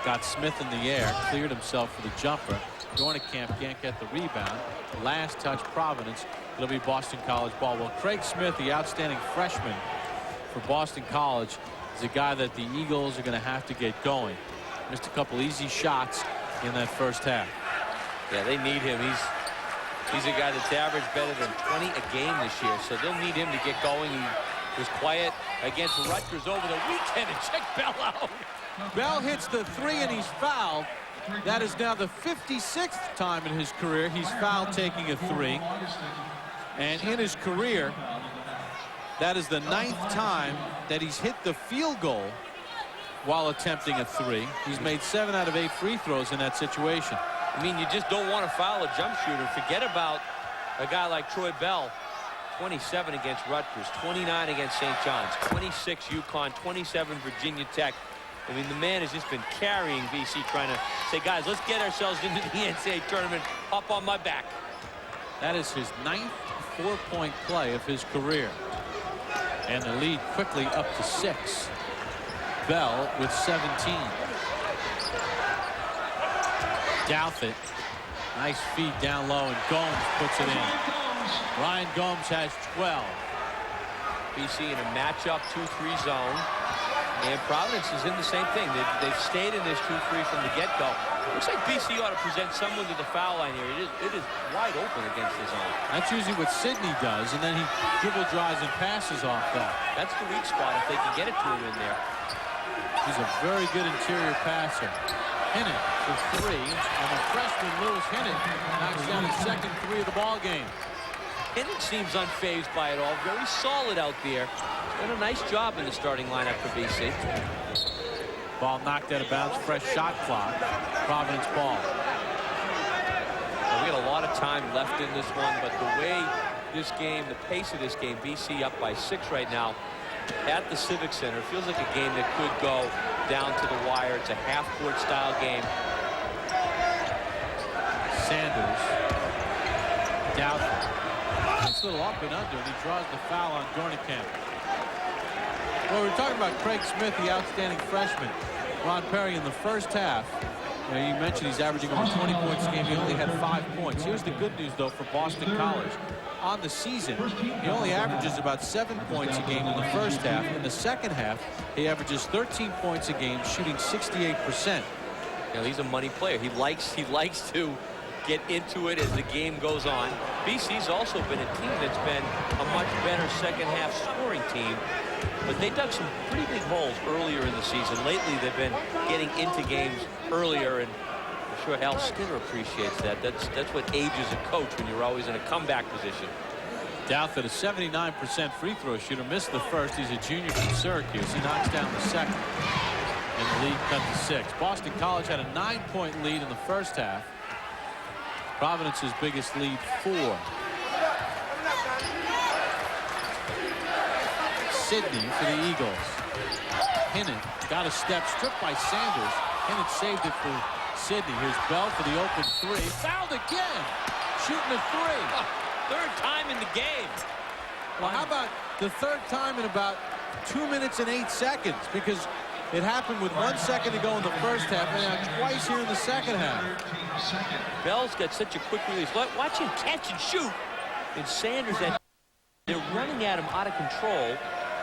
[SPEAKER 1] got Smith in the air, cleared himself for the jumper. Dornicamp can't get the rebound. Last touch Providence. It'll be Boston College ball. Well, Craig Smith, the outstanding freshman for Boston College, is a guy that the Eagles are going to have to get going. Missed a couple easy shots in that first half.
[SPEAKER 3] Yeah, they need him. He's a guy that's averaged better than 20 a game this year, so they'll need him to get going. He was quiet against Rutgers over the weekend, and check Bell out.
[SPEAKER 1] Bell hits the three and he's fouled. That is now the 56th time in his career he's fouled taking a three. And in his career, that is the 9th time that he's hit the field goal while attempting a three. He's made 7 out of 8 free throws in that situation.
[SPEAKER 3] I mean, you just don't want to foul a jump shooter. Forget about a guy like Troy Bell. 27 against Rutgers, 29 against St. John's, 26 UConn, 27 Virginia Tech. I mean, the man has just been carrying BC, trying to say, guys, let's get ourselves into the NCAA tournament. Hop on my back.
[SPEAKER 1] That is his 9th 4-point play of his career. And the lead quickly up to 6. Bell with 17. Douthit. Nice feed down low, and Gomes puts it in. Ryan Gomes has 12.
[SPEAKER 3] BC in a matchup 2-3 zone. And Providence is in the same thing. They've stayed in this 2-3 from the get-go. Looks like BC ought to present someone to the foul line here. It is wide open against the zone.
[SPEAKER 1] That's usually what Sidney does, and then he dribble drives and passes off that.
[SPEAKER 3] That's the weak spot if they can get it to him in there.
[SPEAKER 1] He's a very good interior passer. Hinnant for 3, and the freshman Lewis Hinnant knocks down his second 3 of the ball game.
[SPEAKER 3] Hinnant seems unfazed by it all. Very solid out there. Done a nice job in the starting lineup for BC.
[SPEAKER 1] Ball knocked out of bounds. Fresh shot clock. Providence ball.
[SPEAKER 3] Well, we got a lot of time left in this one, but the way this game, the pace of this game, BC up by 6 right now at the Civic Center. Feels like a game that could go down to the wire. It's a half-court style game. Sanders.
[SPEAKER 1] Douthit. Nice little up and under, and he draws the foul on Dornicamp. Well, we're talking about Craig Smith, the outstanding freshman. Ron Perry in the first half. You mentioned he's averaging over 20 points a game. He only had 5 points. Here's the good news, though, for Boston College. On the season, he only averages about 7 points a game in the first half. In the second half, he averages 13 points a game, shooting 68%.
[SPEAKER 3] You know, he's a money player. He likes to get into it as the game goes on. BC's also been a team that's been a much better second half scoring team. But they dug some pretty big holes earlier in the season. Lately, they've been getting into games earlier, and I'm sure Al Skinner appreciates that. That's what ages a coach when you're always in a comeback position.
[SPEAKER 1] Douthit, a 79% free throw shooter, missed the first. He's a junior from Syracuse. He knocks down the second, and the lead cut to 6. Boston College had a 9-point lead in the first half. Providence's biggest lead, 4. Sidney for the Eagles. Hinnant got a step, stripped by Sanders. Hinnant saved it for Sidney. Here's Bell for the open three. Fouled again. Shooting a three.
[SPEAKER 3] Third time in the game.
[SPEAKER 1] Well, how about the third time in about 2 minutes and 8 seconds? Because it happened with 1 second to go in the first half and now twice here in the second half.
[SPEAKER 3] Bell's got such a quick release. Watch him catch and shoot. And Sanders, they're running at him out of control.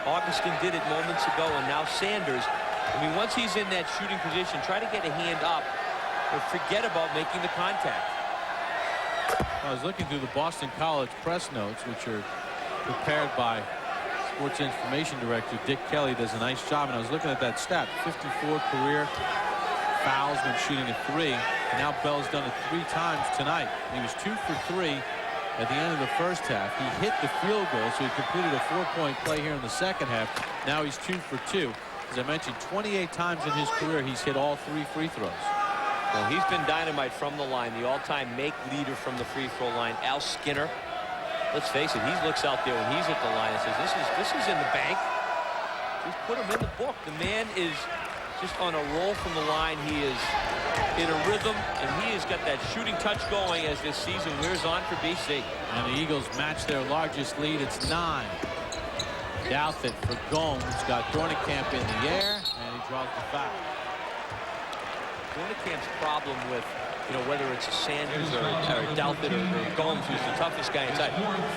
[SPEAKER 3] Augustin did it moments ago, and now Sanders. I mean, once he's in that shooting position, try to get a hand up or forget about making the contact.
[SPEAKER 1] I was looking through the Boston College press notes, which are prepared by Sports Information Director Dick Kelly. Does a nice job, and I was looking at that stat: 54 career fouls when shooting a three, and now Bell's done it 3 times tonight. He was 2 for 3 at the end of the first half. He hit the field goal, so he completed a 4-point play here in the second half. Now he's 2 for 2. As I mentioned, 28 times in his career he's hit all 3 free throws.
[SPEAKER 3] Well, he's been dynamite from the line, the all-time make leader from the free throw line. Al Skinner, let's face it, he looks out there when he's at the line and says, this is in the bank. Just put him in the book. The man is just on a roll from the line. He is in a rhythm, and he has got that shooting touch going as this season wears on for BC.
[SPEAKER 1] And the Eagles match their largest lead. It's 9. Douthit for Gomes. Got Dornekamp in the air, and he draws the foul.
[SPEAKER 3] Dornekamp's problem with, whether it's a Sanders or Douthit or Gomes, who's the toughest guy inside,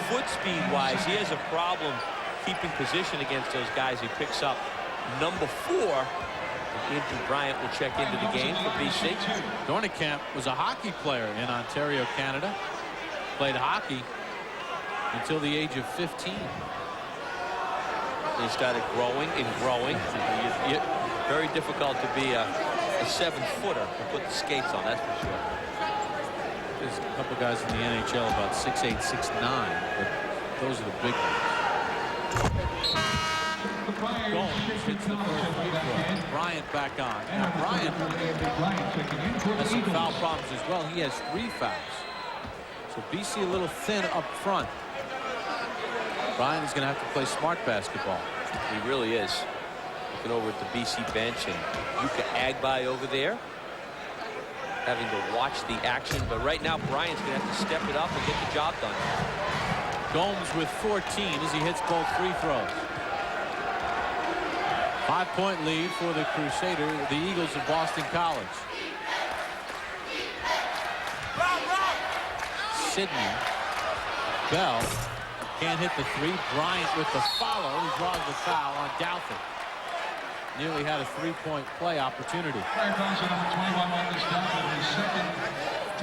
[SPEAKER 3] foot speed-wise, he has a problem keeping position against those guys. He picks up number 4. Andrew Bryant will check into the game for BC.
[SPEAKER 1] Dornekamp was a hockey player in Ontario, Canada. Played hockey until the age of 15.
[SPEAKER 3] He started growing and growing. Very difficult to be a 7-footer to put the skates on, that's for sure.
[SPEAKER 1] There's a couple guys in the NHL about 6'8", 6'9", but those are the big ones. Gomes hits the first free throw. Bryant back on. Now Bryant has some foul problems as well. He has 3 fouls. So BC a little thin up front. Bryant is going to have to play smart basketball.
[SPEAKER 3] He really is. Looking over at the BC bench, and Yuka Agbai over there having to watch the action. But right now Bryant's going to have to step it up and get the job done.
[SPEAKER 1] Gomes with 14 as he hits both free throws. 5-point lead for the Crusader, the Eagles of Boston College. Sidney. Bell can't hit the 3. Bryant with the follow. He draws the foul on Douthit. Nearly had a 3-point play opportunity.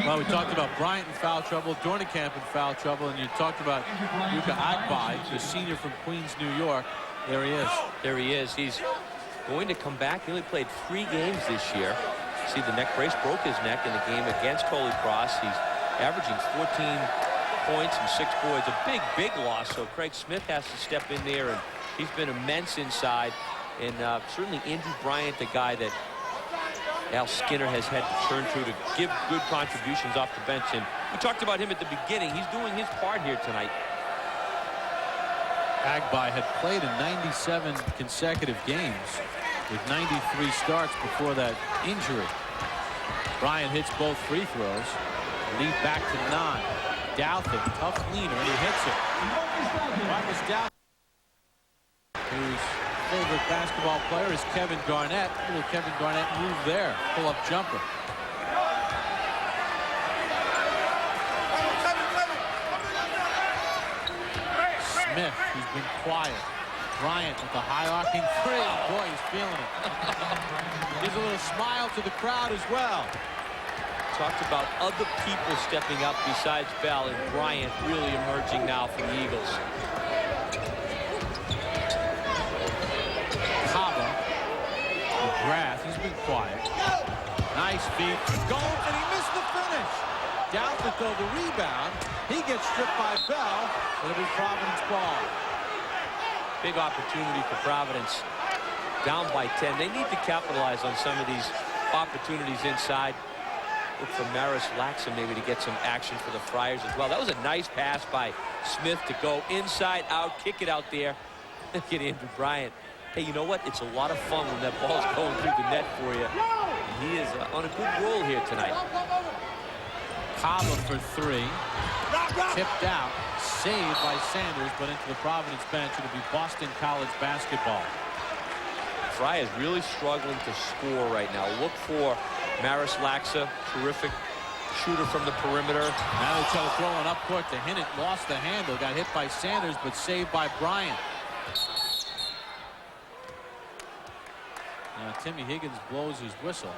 [SPEAKER 1] Well, we talked about Bryant in foul trouble, Dornekamp in foul trouble, and you talked about Yuka Agbai, the senior from Queens, New York. There he is.
[SPEAKER 3] There he is. He's going to come back. He only played 3 games this year. See, the neck brace broke his neck in the game against Holy Cross. He's averaging 14 points and 6 boards. A big, big loss. So Craig Smith has to step in there, and he's been immense inside. And certainly Andrew Bryant, the guy that Al Skinner has had to turn to give good contributions off the bench. And we talked about him at the beginning. He's doing his part here tonight.
[SPEAKER 1] Agbai had played in 97 consecutive games with 93 starts before that injury. Bryant hits both free throws. Lead back to 9. Douthit, tough leaner, and he hits it. That was Douthit, whose favorite basketball player is Kevin Garnett. Little Kevin Garnett move there. Pull-up jumper. Smith, who's been quiet. Bryant with the high-arcing 3. Boy, he's feeling it. Gives a little smile to the crowd as well.
[SPEAKER 3] Talked about other people stepping up besides Bell, and Bryant really emerging now for the Eagles.
[SPEAKER 1] Kaba, McGrath, he's been quiet. Nice feed. Gomes, and he missed the finish. Douthit, though, the rebound. He gets stripped by Bell. It'll be Providence ball.
[SPEAKER 3] Big opportunity for Providence. Down by 10. They need to capitalize on some of these opportunities inside. Look for Maris Laxon maybe to get some action for the Friars as well. That was a nice pass by Smith to go inside out, kick it out there. Look at Andrew Bryant. Hey, you know what? It's a lot of fun when that ball's going through the net for you. And he is on a good roll here tonight.
[SPEAKER 1] Kaba for three. Tipped out. Saved by Sanders, but into the Providence bench. It'll be Boston College basketball.
[SPEAKER 3] Fry is really struggling to score right now. Look for Maris Laxa, terrific shooter from the perimeter.
[SPEAKER 1] Now they try to throw it up court to Hinnant. Lost the handle. Got hit by Sanders, but saved by Bryant. Now Timmy Higgins blows his whistle.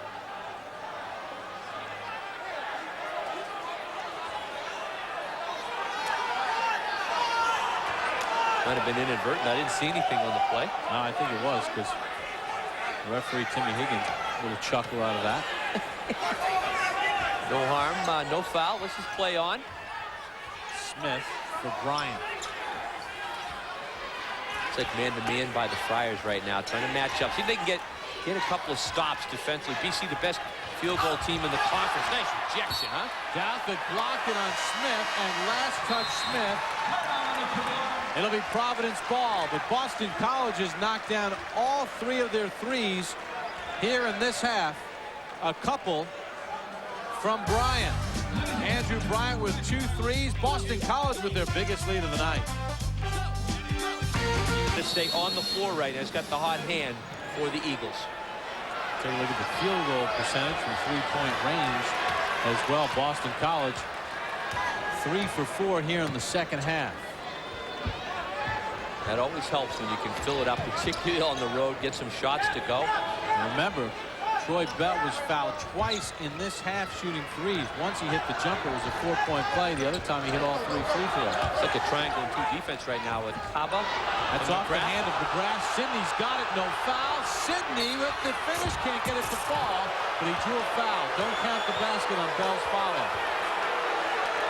[SPEAKER 3] Might have been inadvertent. I didn't see anything on the play.
[SPEAKER 1] No, I think it was, because referee Timmy Higgins, a little chuckle out of that.
[SPEAKER 3] No harm, no foul. Let's just play on.
[SPEAKER 1] Smith for Bryant.
[SPEAKER 3] It's like man-to-man by the Friars right now, trying to match up. See if they can get a couple of stops defensively. BC, the best field goal team in the conference. Nice rejection, huh?
[SPEAKER 1] Douthit blocked it on Smith, and last touch Smith. It'll be Providence ball, but Boston College has knocked down all three of their threes here in this half. A couple from Bryant. Andrew Bryant with 2 threes. Boston College with their biggest lead of the night.
[SPEAKER 3] To stay on the floor right now. It's got the hot hand for the Eagles.
[SPEAKER 1] Take a look at the field goal percentage from 3-point range as well. Boston College 3 for 4 here in the second half.
[SPEAKER 3] That always helps when you can fill it up, particularly on the road, get some shots to go.
[SPEAKER 1] And remember, Troy Bell was fouled twice in this half shooting threes. Once he hit the jumper, it was a 4-point play. The other time he hit all 3 free throws.
[SPEAKER 3] It's like a triangle and 2 defense right now with Kaba.
[SPEAKER 1] That's off the hand of McGrath. Sidney's got it, no foul. Sidney with the finish, can't get it to fall, but he drew a foul. Don't count the basket on Bell's follow.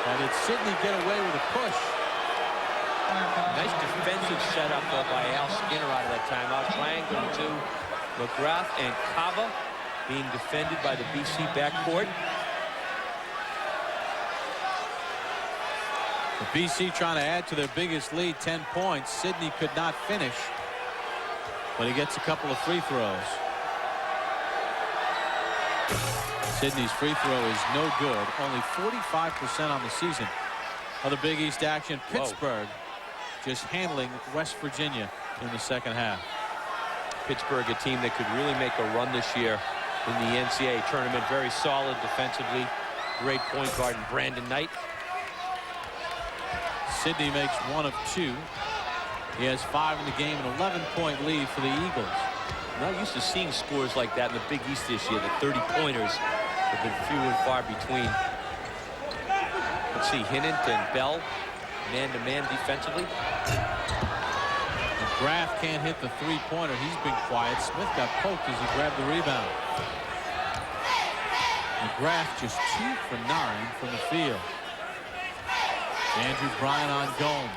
[SPEAKER 1] And did Sidney get away with a push?
[SPEAKER 3] Nice defensive setup by Al Skinner out of that timeout. Triangle to McGrath and Kaba being defended by the BC backcourt.
[SPEAKER 1] The BC trying to add to their biggest lead, 10 points. Sidney could not finish, but he gets a couple of free throws. Sidney's free throw is no good. Only 45% on the season. Other Big East action, Pittsburgh just handling West Virginia in the second half.
[SPEAKER 3] Pittsburgh, a team that could really make a run this year in the NCAA tournament. Very solid defensively. Great point guard in Brandon Knight.
[SPEAKER 1] Sidney makes 1 of 2. He has 5 in the game, an 11-point lead for the Eagles.
[SPEAKER 3] Not used to seeing scores like that in the Big East this year. The 30-pointers have been few and far between. Let's see, Hinnant and Bell man-to-man defensively.
[SPEAKER 1] McGrath can't hit the 3-pointer. He's been quiet. Smith got poked as he grabbed the rebound. McGrath just 2 for 9 from the field. Andrew Bryant on Gomes.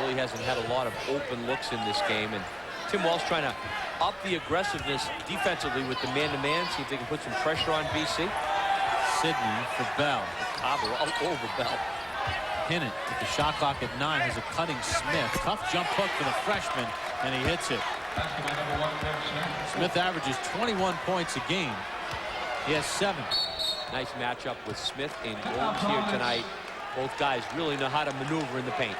[SPEAKER 3] Really hasn't had a lot of open looks in this game, and Tim Walsh trying to up the aggressiveness defensively with the man-to-man, see if they can put some pressure on BC.
[SPEAKER 1] Sidney for Bell.
[SPEAKER 3] Cobble all over Bell.
[SPEAKER 1] Hinnant with the shot clock at 9 has a cutting Smith. Tough jump hook for the freshman, and he hits it. Smith averages 21 points a game. He has 7.
[SPEAKER 3] Nice matchup with Smith and Gomes here tonight. Both guys really know how to maneuver in the paint.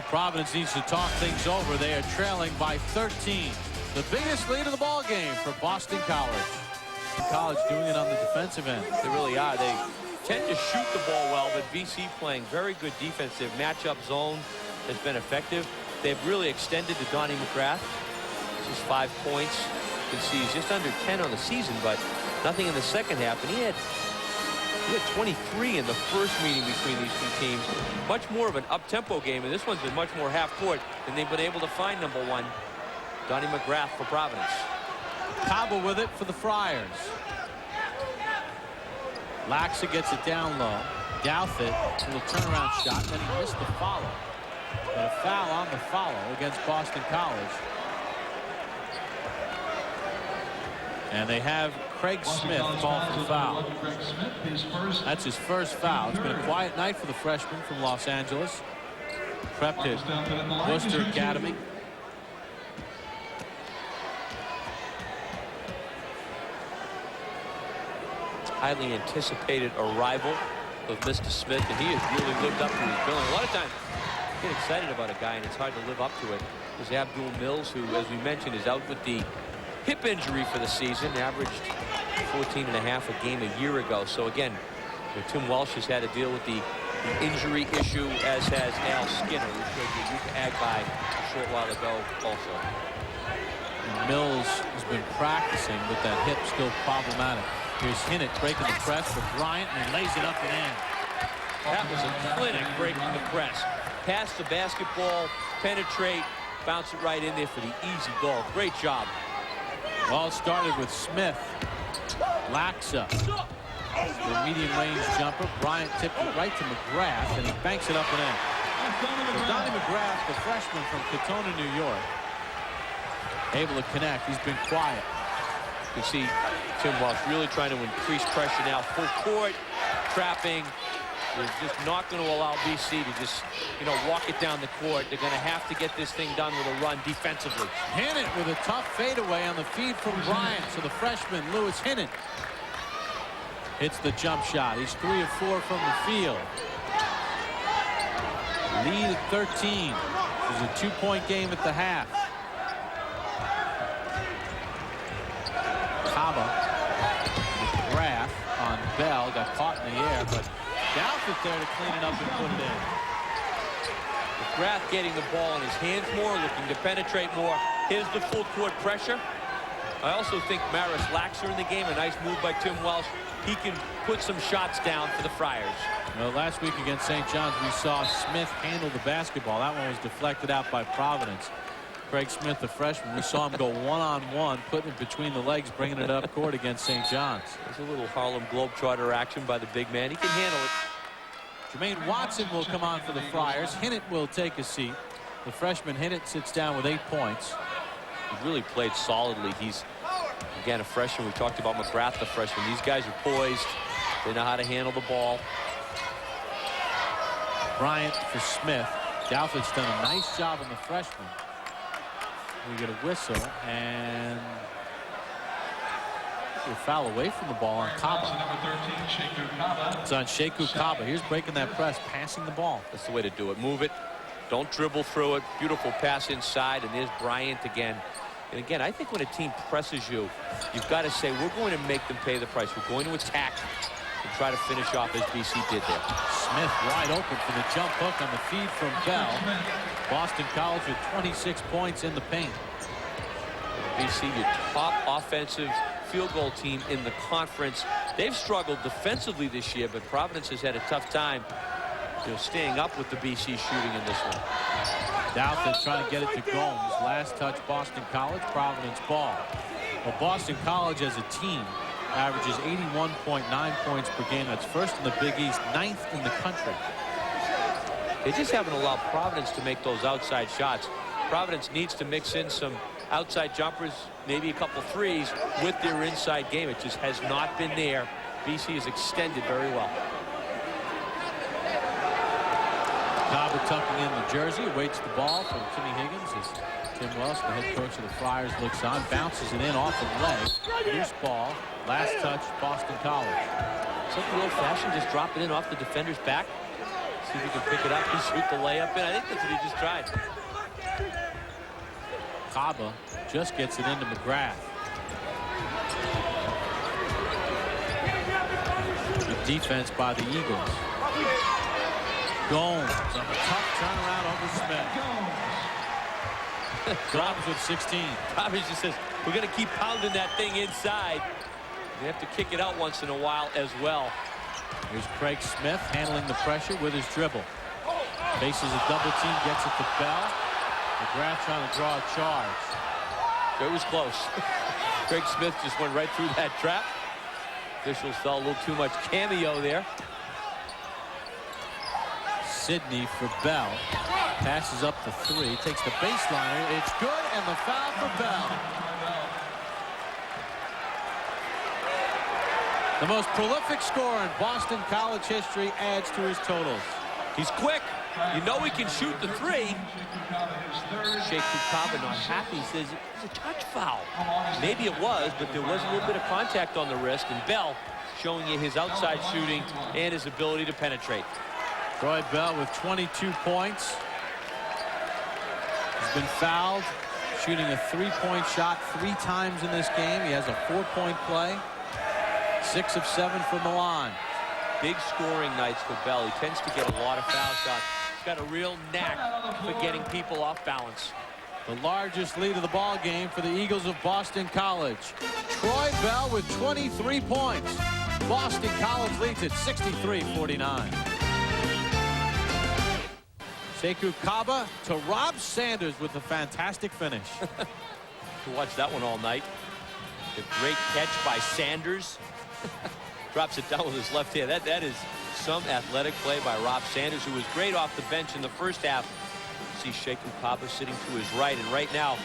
[SPEAKER 1] Providence needs to talk things over. They are trailing by 13. The biggest lead of the ball game for Boston College. College doing it on the defensive end.
[SPEAKER 3] They really are. They tend to shoot the ball well, but BC playing very good defense. Their matchup zone has been effective. They've really extended to Donnie McGrath. Just 5 points. You can see he's just under 10 on the season, but nothing in the second half. And he had 23 in the first meeting between these two teams. Much more of an up-tempo game, and this one's been much more half-court, and they've been able to find number 1, Donnie McGrath for Providence.
[SPEAKER 1] Cobble with it for the Friars. Laxa gets it down low. Douthit with a turnaround shot, then he missed the follow. But a foul on the follow against Boston College. And they have Craig Smith called for the foul. That's his first foul. It's been a quiet night for the freshman from Los Angeles. Prepped at Worcester Academy.
[SPEAKER 3] highly anticipated arrival of Mr. Smith, and he has really lived up to his billing. A lot of times you get excited about a guy and it's hard to live up to it. There's Abdul Mills, who, as we mentioned, is out with the hip injury for the season, averaged 14.5 a game a year ago. So again, Tim Welsh has had to deal with the injury issue, as has Al Skinner, who showed you Eureka Agbai a short while ago also.
[SPEAKER 1] And Mills has been practicing with that hip still problematic. Here's Hinnant breaking the press for Bryant, and he lays it up and in.
[SPEAKER 3] That was a clinic breaking the press. Pass the basketball, penetrate, bounce it right in there for the easy goal. Great job.
[SPEAKER 1] All started with Smith. Laxa. The medium range jumper. Bryant tipped it right to McGrath, and he banks it up and in. So Donnie McGrath, the freshman from Katona, New York, able to connect. He's been quiet.
[SPEAKER 3] You can see Tim Welsh really trying to increase pressure now. Full court, trapping. They're just not going to allow BC to just, walk it down the court. They're going to have to get this thing done with a run defensively.
[SPEAKER 1] Hinnant with a tough fadeaway on the feed from Bryant. So the freshman, Lewis Hinnant, hits the jump shot. He's 3 of 4 from the field. Lead at 13. It was a 2-point game at the half. Kaba, McGrath on Bell, got caught in the air, but Douthit there to clean it up and put it in.
[SPEAKER 3] McGrath getting the ball in his hands more, looking to penetrate more. Here's the full court pressure. I also think Maris Laxer in the game. A nice move by Tim Welsh. He can put some shots down for the Friars.
[SPEAKER 1] Well, last week against St. John's, we saw Smith handle the basketball. That one was deflected out by Providence. Craig Smith, the freshman, we saw him go one-on-one, putting it between the legs, bringing it up court against St. John's.
[SPEAKER 3] There's a little Harlem Globetrotter action by the big man. He can handle it.
[SPEAKER 1] Jermaine Watson will come on for the Friars. Hinnant will take a seat. The freshman Hinnant sits down with 8 points.
[SPEAKER 3] He's really played solidly. He's, again, a freshman. We talked about McGrath, the freshman. These guys are poised. They know how to handle the ball.
[SPEAKER 1] Bryant for Smith. Douthit's done a nice job on the freshman. We get a whistle, and a foul away from the ball on Kaba. It's on Sheku Kaba. Here's breaking that press, passing the ball.
[SPEAKER 3] That's the way to do it. Move it. Don't dribble through it. Beautiful pass inside, and there's Bryant again. And again, I think when a team presses you, you've got to say, we're going to make them pay the price. We're going to attack and try to finish off as BC did there.
[SPEAKER 1] Smith wide open for the jump hook on the feed from Bell. Boston College with 26 points in the paint.
[SPEAKER 3] BC, your top offensive field goal team in the conference. They've struggled defensively this year, but Providence has had a tough time staying up with the BC shooting in this one.
[SPEAKER 1] Douthit trying to get it to Gomes. Last touch, Boston College. Providence ball. Well, Boston College as a team averages 81.9 points per game. That's first in the Big East, 9th in the country.
[SPEAKER 3] They just haven't allowed Providence to make those outside shots. Providence needs to mix in some outside jumpers, maybe a couple threes with their inside game. It just has not been there. BC has extended very well.
[SPEAKER 1] Kaba tucking in the jersey, awaits the ball from Timmy Higgins as Tim Welsh, the head coach of the Friars, looks on, bounces it in off the leg. Loose ball. Last touch, Boston College.
[SPEAKER 3] Something old-fashioned, just drop it in off the defender's back. See if he can pick it up and shoot the layup in. I think that's what he just tried.
[SPEAKER 1] Kaba just gets it into McGrath. Good defense by the Eagles. Gomes on a tough turnaround over Smith. Gomes with 16.
[SPEAKER 3] Providence just says, we're going to keep pounding that thing inside. They have to kick it out once in a while as well.
[SPEAKER 1] Here's Craig Smith handling the pressure with his dribble. Faces a double team, gets it to Bell. McGrath trying to draw a charge.
[SPEAKER 3] It was close. Craig Smith just went right through that trap. Officials felt a little too much cameo there.
[SPEAKER 1] Sidney for Bell. Passes up the 3. Takes the baseliner. It's good, and the foul for Bell. The most prolific scorer in Boston College history adds to his totals.
[SPEAKER 3] He's quick. You know he can shoot the 3. Sheku Kaba not happy. He says it was a touch foul. Maybe it was, but there was a little bit of contact on the wrist, and Bell showing you his outside shooting and his ability to penetrate.
[SPEAKER 1] Troy Bell with 22 points. He's been fouled, shooting a 3-point shot 3 times in this game. He has a 4-point play, 6 of 7 from the line.
[SPEAKER 3] Big scoring nights for Bell. He tends to get a lot of foul shots. He's got a real knack for getting people off balance.
[SPEAKER 1] The largest lead of the ball game for the Eagles of Boston College. Troy Bell with 23 points. Boston College leads at 63-49. Sekou Kaba to Rob Sanders with a fantastic finish.
[SPEAKER 3] Watch that one all night. The great catch by Sanders. Drops it down with his left hand. That is some athletic play by Rob Sanders, who was great off the bench in the first half. See Sekou Kaba sitting to his right, and right now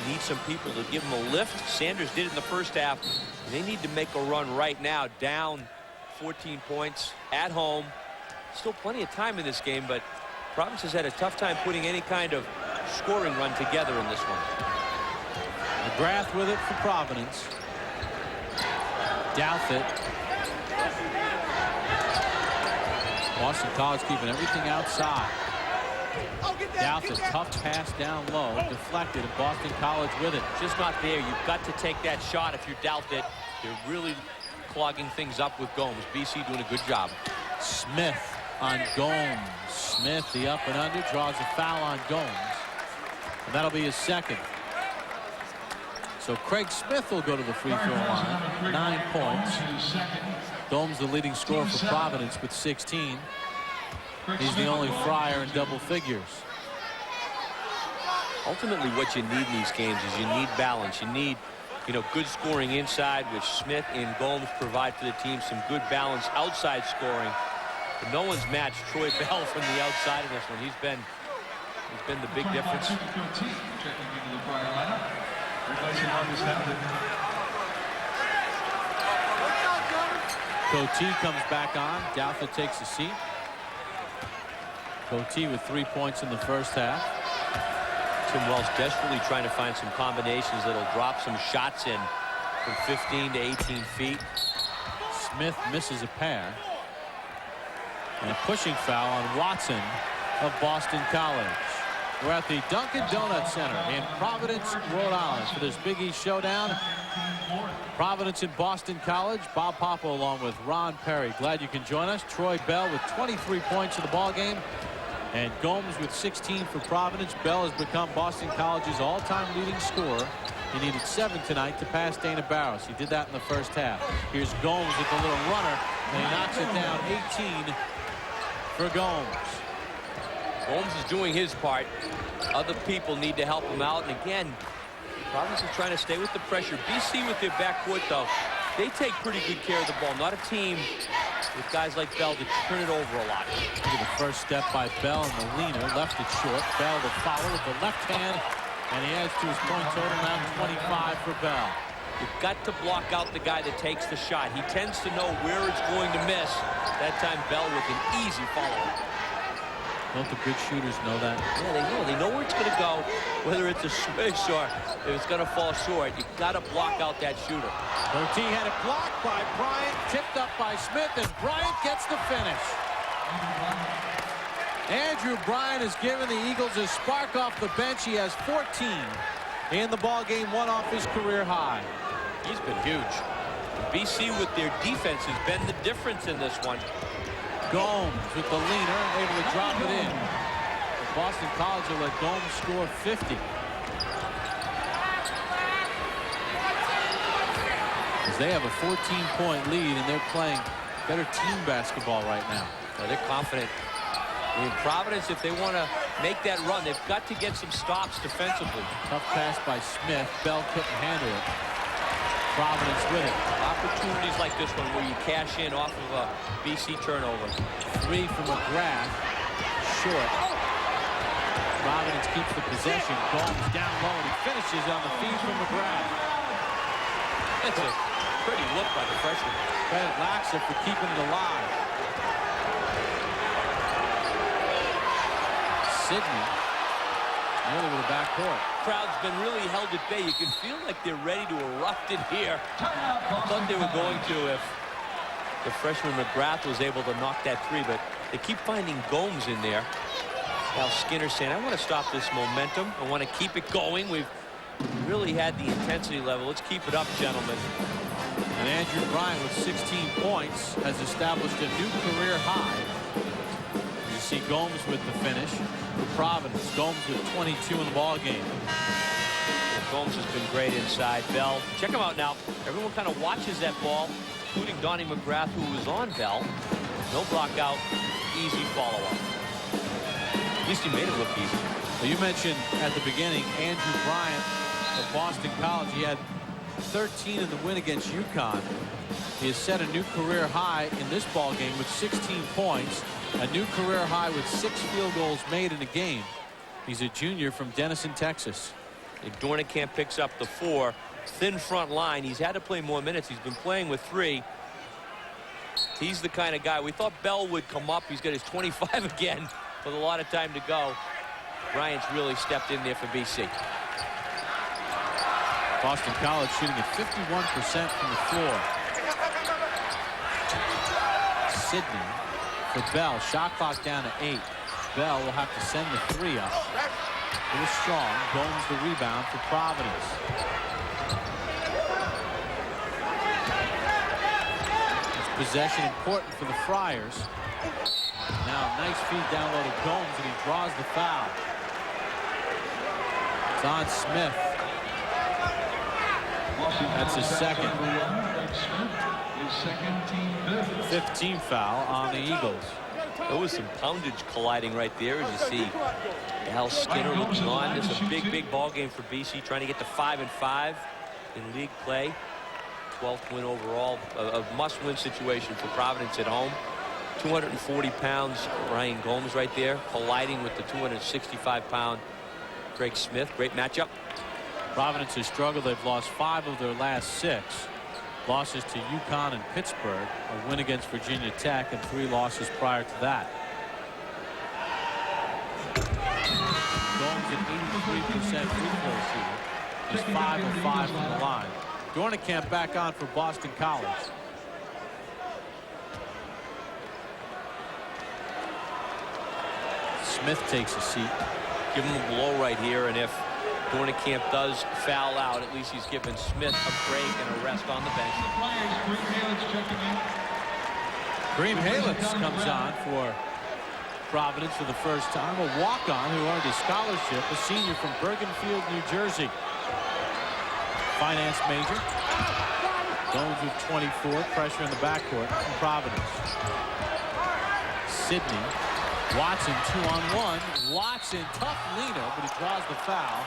[SPEAKER 3] he needs some people to give him a lift. Sanders did it in the first half, and they need to make a run right now. Down 14 points at home. Still plenty of time in this game, but Providence has had a tough time putting any kind of scoring run together in this one.
[SPEAKER 1] McGrath with it for Providence. Douthit. Boston College keeping everything outside. Douthit, tough pass down low, deflected, and Boston College with it.
[SPEAKER 3] Just not there. You've got to take that shot if you're Douthit. They're really clogging things up with Gomes. BC doing a good job.
[SPEAKER 1] Smith on Gomes. Smith, the up and under, draws a foul on Gomes. And that'll be his second. So Craig Smith will go to the free throw line. 9 points. Gomes the leading scorer for Providence with 16. He's the only Friar in double figures.
[SPEAKER 3] Ultimately, what you need in these games is you need balance. You need, good scoring inside, which Smith and Gomes provide for the team. Some good balance outside scoring. But no one's matched Troy Bell from the outside of this one. He's been the big difference.
[SPEAKER 1] Coty comes back on. Douthit takes a seat. Coty with 3 points in the first half.
[SPEAKER 3] Tim Wells desperately trying to find some combinations that'll drop some shots in from 15 to 18 feet.
[SPEAKER 1] Smith misses a pair. And a pushing foul on Watson of Boston College. We're at the Dunkin' Donuts Center in Providence, Rhode Island for this Big East showdown. Providence and Boston College. Bob Papa along with Ron Perry. Glad you can join us. Troy Bell with 23 points in the ball game. And Gomes with 16 for Providence. Bell has become Boston College's all-time leading scorer. He needed 7 tonight to pass Dana Barros. He did that in the first half. Here's Gomes with the little runner, and he knocks it down. 18 for Gomes.
[SPEAKER 3] Gomes is doing his part. Other people need to help him out. And again, Providence is trying to stay with the pressure. BC with their backcourt, though, they take pretty good care of the ball. Not a team with guys like Bell to turn it over a lot.
[SPEAKER 1] Look at the first step by Bell and the leaner. Left it short. Bell to follow with the left hand. And he adds to his point total, now 25 for Bell.
[SPEAKER 3] You've got to block out the guy that takes the shot. He tends to know where it's going to miss. That time Bell with an easy follow.
[SPEAKER 1] Don't the good shooters know that?
[SPEAKER 3] Yeah, they know. They know where it's going to go, whether it's a swish or if it's going to fall short. You've got to block out that shooter.
[SPEAKER 1] Coty had it blocked by Bryant, tipped up by Smith, and Bryant gets the finish. Andrew Bryant has given the Eagles a spark off the bench. He has 14 in the ball game, 1 off his career high.
[SPEAKER 3] He's been huge. BC with their defense has been the difference in this one.
[SPEAKER 1] Gomes with the leaner, able to drop it in. Boston College will let Gomes score 50. As they have a 14-point lead, and they're playing better team basketball right now.
[SPEAKER 3] So they're confident. In Providence, if they want to make that run, they've got to get some stops defensively.
[SPEAKER 1] Tough pass by Smith. Bell couldn't handle it. Providence with it.
[SPEAKER 3] Opportunities like this one where you cash in off of a BC turnover.
[SPEAKER 1] 3 from McGrath. Short. Providence keeps the possession. Gomes down low, and he finishes on the feed from McGrath.
[SPEAKER 3] That's a pretty look by the freshman.
[SPEAKER 1] Credit Laxer for keeping it alive. Sidney nearly with the backcourt.
[SPEAKER 3] Crowd's been really held at bay. You can feel like they're ready to erupt in here. I thought they were going to if the freshman McGrath was able to knock that three, but they keep finding Gomes in there. Al Skinner saying, I want to stop this momentum. I want to keep it going. We've really had the intensity level. Let's keep it up, gentlemen.
[SPEAKER 1] And Andrew Bryant with 16 points has established a new career high. You see Gomes with the finish for Providence. Gomes with 22 in the ball game.
[SPEAKER 3] Gomes has been great inside. Bell, check him out now. Everyone kind of watches that ball, including Donnie McGrath, who was on Bell. No block out, easy follow-up. At least he made it look easy.
[SPEAKER 1] Well, you mentioned at the beginning Andrew Bryant of Boston College. He had 13 in the win against UConn. He has set a new career high in this ball game with 16 points, a new career high with 6 field goals made in a game. He's a junior from Denison, Texas.
[SPEAKER 3] And Dornicamp picks up the 4. Thin front line. He's had to play more minutes. He's been playing with 3. He's the kind of guy. We thought Bell would come up. He's got his 25 again with a lot of time to go. Bryant's really stepped in there for BC.
[SPEAKER 1] Boston College shooting at 51% from the floor. Sidney for Bell. Shot clock down to 8. Bell will have to send the 3 up. It was strong. Gomes the rebound for Providence. This possession important for the Friars. Now nice feed down low to Gomes, and he draws the foul. It's on Smith. That's his second. 15th foul on the Eagles.
[SPEAKER 3] There was some poundage colliding right there, as you see. Al Skinner looking on. This is a big ball game for BC, trying to get to 5-5 in league play. 12th win overall. A must-win situation for Providence at home. 240 pounds Ryan Gomes right there, colliding with the 265-pound Craig Smith. Great matchup.
[SPEAKER 1] Providence has struggled. They've lost 5 of their last 6. Losses to UConn and Pittsburgh, a win against Virginia Tech, and 3 losses prior to that. Gomes at 83% free throw shooter. He's 5 of 5 from the line. Dornicamp back on for Boston College. Smith takes a seat.
[SPEAKER 3] Give him a blow right here, and if Dornicamp does foul out, at least he's given Smith a break and a rest on the bench.
[SPEAKER 1] Kareem Halitz comes on for Providence for the first time. A walk-on who earned a scholarship, a senior from Bergenfield, New Jersey. Finance major. Gomes with 24. Pressure in the backcourt from Providence. Sidney. Watson 2-on-1. Watson, tough leaner, but he draws the foul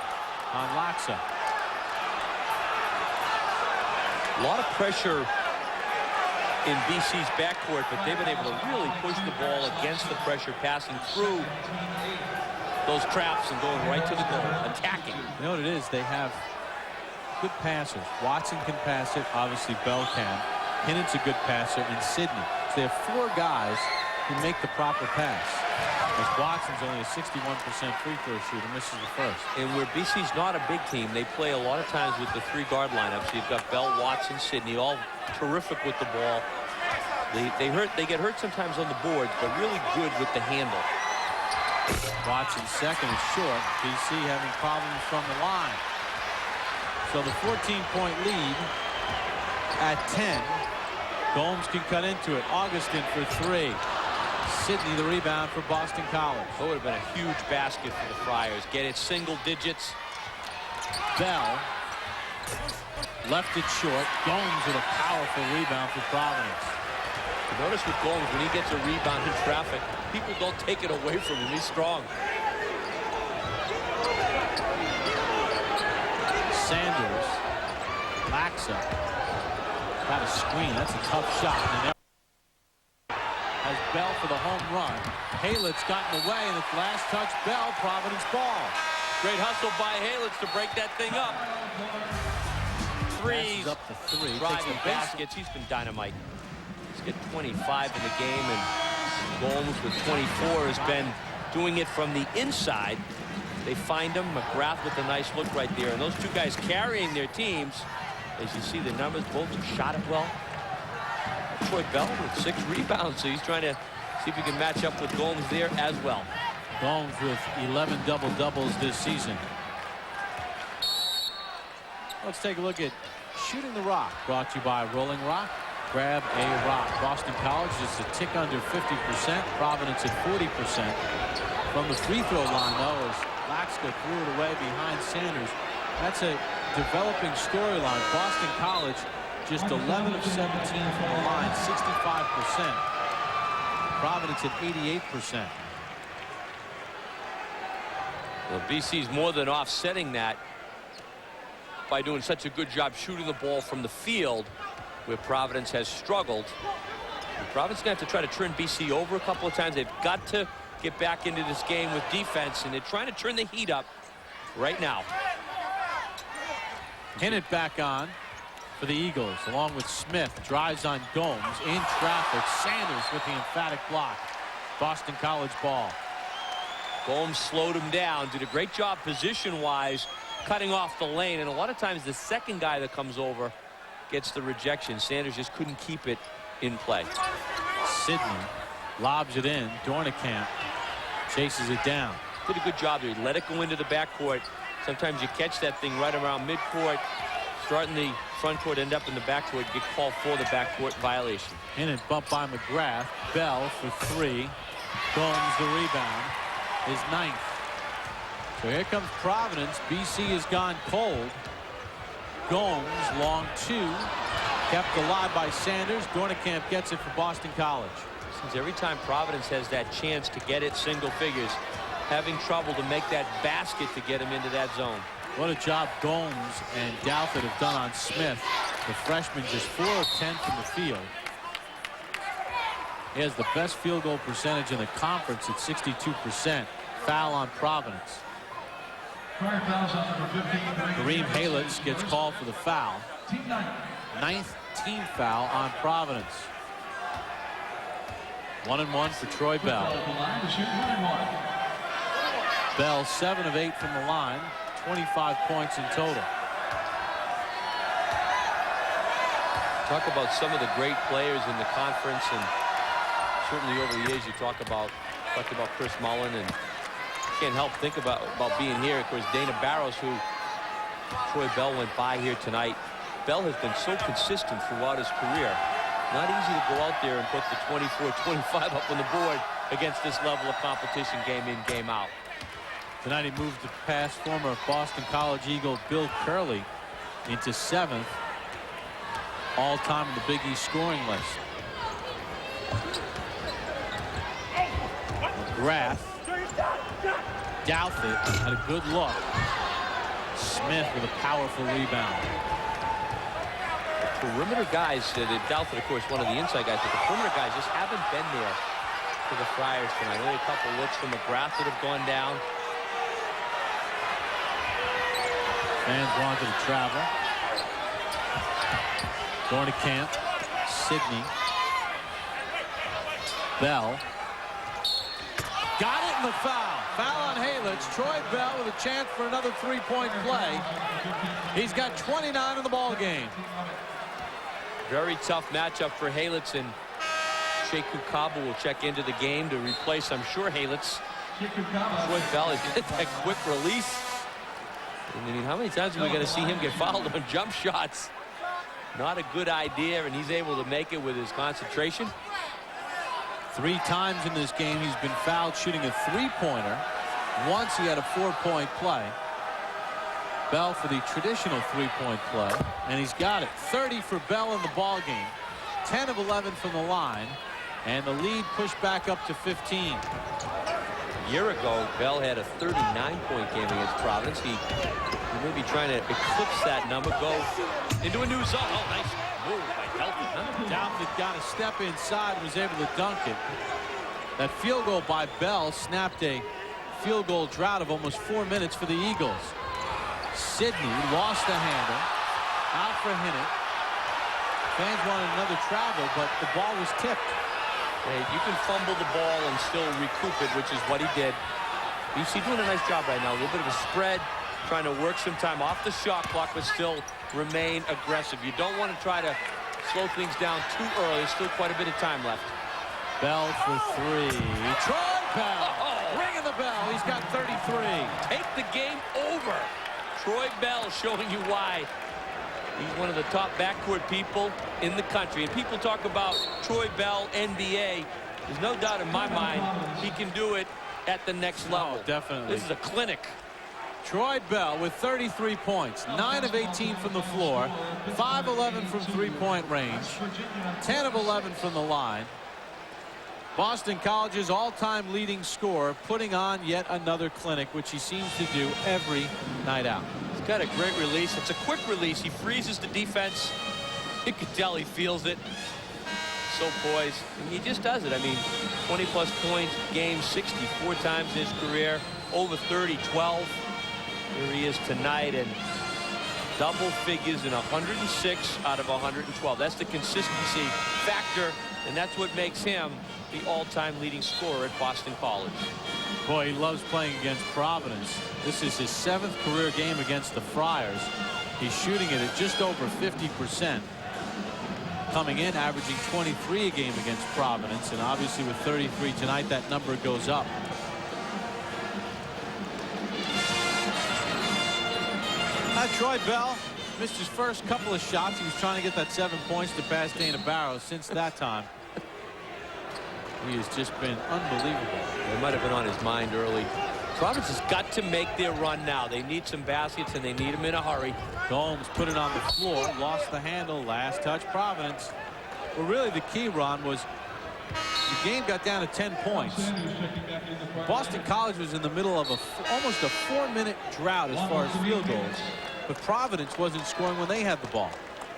[SPEAKER 1] on Laxa.
[SPEAKER 3] A lot of pressure in BC's backcourt, but they've been able to really push the ball against the pressure, passing through those traps and going right to the goal, attacking.
[SPEAKER 1] You know what it is? They have good passers. Watson can pass it. Obviously, Bell can. Hinnant's a good passer, and Sidney. So they have 4 guys who make the proper pass. As Watson's only a 61% free throw shooter, misses the first. And
[SPEAKER 3] where BC's not a big team, they play a lot of times with the 3-guard lineup. So you've got Bell, Watson, Sidney, all terrific with the ball. They get hurt sometimes on the boards, but really good with the handle.
[SPEAKER 1] Watson's second is short. BC having problems from the line. So the 14-point lead at 10. Gomes can cut into it. Augustin for 3. Sidney the rebound for Boston College.
[SPEAKER 3] That would have been a huge basket for the Friars. Get it single digits.
[SPEAKER 1] Bell left it short. Gomes with a powerful rebound for Providence.
[SPEAKER 3] You notice with Gomes, when he gets a rebound in traffic, people don't take it away from him. He's strong.
[SPEAKER 1] Sanders. Laxa. Got a screen. That's a tough shot. And as Bell for the home run. Halitz got in the way, and it's last touch Bell. Providence ball.
[SPEAKER 3] Great hustle by Halitz to break that thing up. Threes.
[SPEAKER 1] Up to 3.
[SPEAKER 3] Driving baskets. He's been dynamite. He's got 25 in the game, and Gomes with 24 has been doing it from the inside. They find him. McGrath with a nice look right there. And those 2 guys carrying their teams. As you see the numbers, both have shot it well. Troy Bell with 6 rebounds, so he's trying to see if he can match up with Gomes there as well.
[SPEAKER 1] Gomes with 11 double-doubles this season. Let's take a look at Shooting the Rock, brought to you by Rolling Rock. Grab a rock. Boston College is a tick under 50%. Providence at 40%. From the free throw line, though, as Laxka threw it away behind Sanders. That's a developing storyline. Boston College just 11 of 17 from the line, 65%. Providence at 88%.
[SPEAKER 3] Well, BC's more than offsetting that by doing such a good job shooting the ball from the field, where Providence has struggled. And Providence is going to have to try to turn BC over a couple of times. They've got to get back into this game with defense, and they're trying to turn the heat up right now.
[SPEAKER 1] Hinnant back on for the Eagles, along with Smith. Drives on Gomes in traffic. Sanders with the emphatic block. Boston College ball.
[SPEAKER 3] Gomes slowed him down, did a great job position-wise, cutting off the lane, and a lot of times the second guy that comes over gets the rejection. Sanders just couldn't keep it in play.
[SPEAKER 1] Sidney lobs it in. Dornicamp chases it down.
[SPEAKER 3] Did a good job there. He let it go into the backcourt. Sometimes you catch that thing right around midcourt, start in the front court, end up in the backcourt, get called for the backcourt violation.
[SPEAKER 1] Hinnant bumped by McGrath. Bell for 3. Gomes the rebound. His 9th. So here comes Providence. BC has gone cold. Gomes, long 2. Kept alive by Sanders. Dornicamp gets it for Boston College.
[SPEAKER 3] Seems every time Providence has that chance to get it single figures, having trouble to make that basket to get him into that zone.
[SPEAKER 1] What a job Gomes and Douthit have done on Smith. The freshman just 4 of 10 from the field. He has the best field goal percentage in the conference at 62%. Foul on Providence. Kareem Halitz gets called for the foul. 9th team foul on Providence. 1-1 for Troy Bell. Bell 7 of 8 from the line. 25 points in total.
[SPEAKER 3] Talk about some of the great players in the conference, and certainly over the years you talked about Chris Mullen, and can't help think about being here. Of course, Dana Barros, who Troy Bell went by here tonight. Bell has been so consistent throughout his career. Not easy to go out there and put the 24-25 up on the board against this level of competition, game in, game out.
[SPEAKER 1] Tonight he moved to past former Boston College Eagle Bill Curley into 7th all-time in the Big East scoring list. McGrath. Douthit had a good look. Smith with a powerful rebound.
[SPEAKER 3] Perimeter guys, Douthit, of course, one of the inside guys, but the perimeter guys just haven't been there for the Friars tonight. Only a couple looks from McGrath that have gone down.
[SPEAKER 1] Fans wanted to travel. Dornicamp, Sidney, Bell. Got it in the foul. Foul on Halitz. Troy Bell with a chance for another 3-point play. He's got 29 in the ball game.
[SPEAKER 3] Very tough matchup for Halitz, and Sheku Kabu will check into the game to replace, I'm sure, Halitz. Troy Bell has got that quick release. I mean, how many times are we going to see him get fouled on jump shots? Not a good idea, and he's able to make it with his concentration.
[SPEAKER 1] 3 times in this game he's been fouled shooting a 3-pointer. Once he had a 4-point play. Bell for the traditional 3-point play, and he's got it. 30 for Bell in the ball game. 10 of 11 from the line, and the lead pushed back up to 15.
[SPEAKER 3] A year ago, Bell had a 39-point game against Providence. He may be trying to eclipse that number, go into a new zone. Oh, nice move by Douthit.
[SPEAKER 1] Douthit got a step inside and was able to dunk it. That field goal by Bell snapped a field goal drought of almost 4 minutes for the Eagles. Sidney lost the handle. Out for Hinnant. Fans wanted another travel, but the ball was tipped.
[SPEAKER 3] Hey, you can fumble the ball and still recoup it, which is what he did. BC doing a nice job right now. A little bit of a spread, trying to work some time off the shot clock, but still remain aggressive. You don't want to try to slow things down too early. There's still quite a bit of time left.
[SPEAKER 1] Bell for three. Troy Bell ringing the bell. He's got 33.
[SPEAKER 3] Take the game over. Troy Bell showing you why. He's one of the top backcourt people in the country. And people talk about Troy Bell, NBA. There's no doubt in my mind he can do it at the next level.
[SPEAKER 1] Oh, definitely.
[SPEAKER 3] This is a clinic.
[SPEAKER 1] Troy Bell with 33 points, 9 of 18 from the floor, 5-11 from three-point range, 10 of 11 from the line. Boston College's all-time leading scorer, putting on yet another clinic, which he seems to do every night out.
[SPEAKER 3] He's got a great release. It's a quick release. He freezes the defense. You can tell he feels it. So poised. And he just does it. I mean, 20-plus points, games 64 times in his career, over 30, 12. Here he is tonight, and double figures in 106 out of 112. That's the consistency factor, and that's what makes him the all-time leading scorer at Boston College.
[SPEAKER 1] Boy, he loves playing against Providence. This is his 7th career game against the Friars. He's shooting it at just over 50%. Coming in, averaging 23 a game against Providence, and obviously with 33 tonight, that number goes up. Troy Bell missed his first couple of shots. He was trying to get that 7 points to pass Dana Barrows. Since that time, he has just been unbelievable.
[SPEAKER 3] It might have been on his mind early. Providence has got to make their run now. They need some baskets, and they need them in a hurry.
[SPEAKER 1] Gomes put it on the floor, lost the handle, last touch Providence. Well, really the key, Ron, was the game got down to 10 points. Boston College was in the middle of almost a 4-minute drought as far as field goals, but Providence wasn't scoring when they had the ball.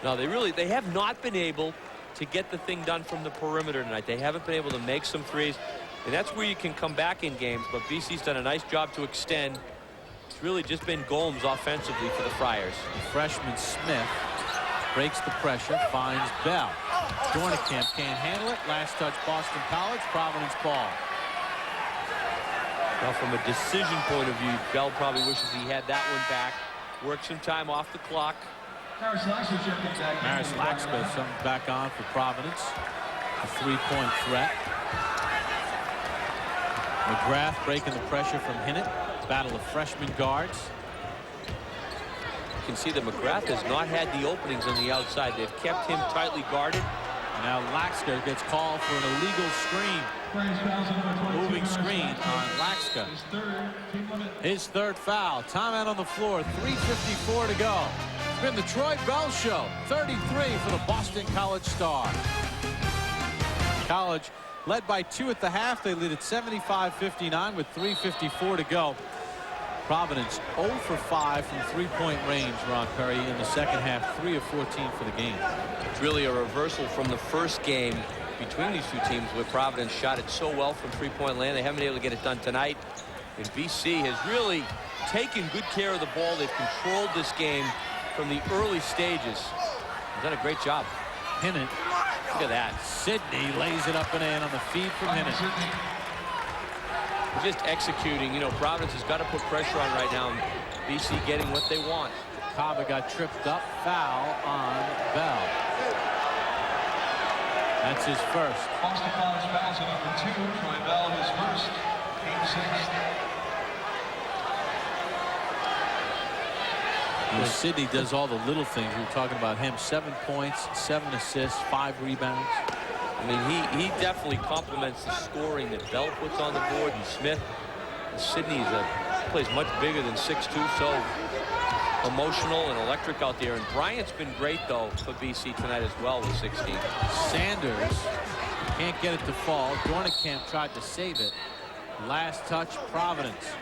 [SPEAKER 3] No, they have not been able to get the thing done from the perimeter tonight. They haven't been able to make some threes, and that's where you can come back in games, but BC's done a nice job to extend. It's really just been Gomes offensively for the Friars.
[SPEAKER 1] The freshman Smith breaks the pressure, finds Bell. Dornicamp can't handle it. Last touch Boston College. Providence ball.
[SPEAKER 3] Now from a decision point of view, Bell probably wishes he had that one back. Work some time off the clock.
[SPEAKER 1] Maris Laxka comes back on for Providence. A 3-point threat. McGrath breaking the pressure from Hinnant. Battle of freshman guards.
[SPEAKER 3] You can see that McGrath has not had the openings on the outside. They've kept him tightly guarded.
[SPEAKER 1] Now Laxka gets called for an illegal screen. Moving screen on Laxka. His third foul. Timeout on the floor. 3:54 to go. It's been the Troy Bell Show. 33 for the Boston College Star. College led by 2 at the half. They lead at 75-59 with 3:54 to go. Providence 0 for 5 from three-point range, Ron Perry, in the second half, 3 of 14 for the game.
[SPEAKER 3] It's really a reversal from the first game between these two teams, where Providence shot it so well from three-point land. They haven't been able to get it done tonight. And BC has really taken good care of the ball. They've controlled this game from the early stages. They've done a great job.
[SPEAKER 1] Hinnant.
[SPEAKER 3] Look at that.
[SPEAKER 1] Sidney lays it up and in on the feed from Hinnant.
[SPEAKER 3] Just executing. You know, Providence has got to put pressure on right now. BC getting what they want.
[SPEAKER 1] Kaba got tripped up. Foul on Bell. That's his first.
[SPEAKER 4] Boston College fouls at number 2. Troy Bell, his first. Team 6th.
[SPEAKER 1] Well, Sidney does all the little things. We were talking about him. 7 points, 7 assists, 5 rebounds.
[SPEAKER 3] I mean, he definitely complements the scoring that Bell puts on the board, and Smith. And Sidney plays much bigger than 6'2", so emotional and electric out there. And Bryant's been great, though, for BC tonight as well with 16.
[SPEAKER 1] Sanders can't get it to fall. Dornicamp tried to save it. Last touch, Providence.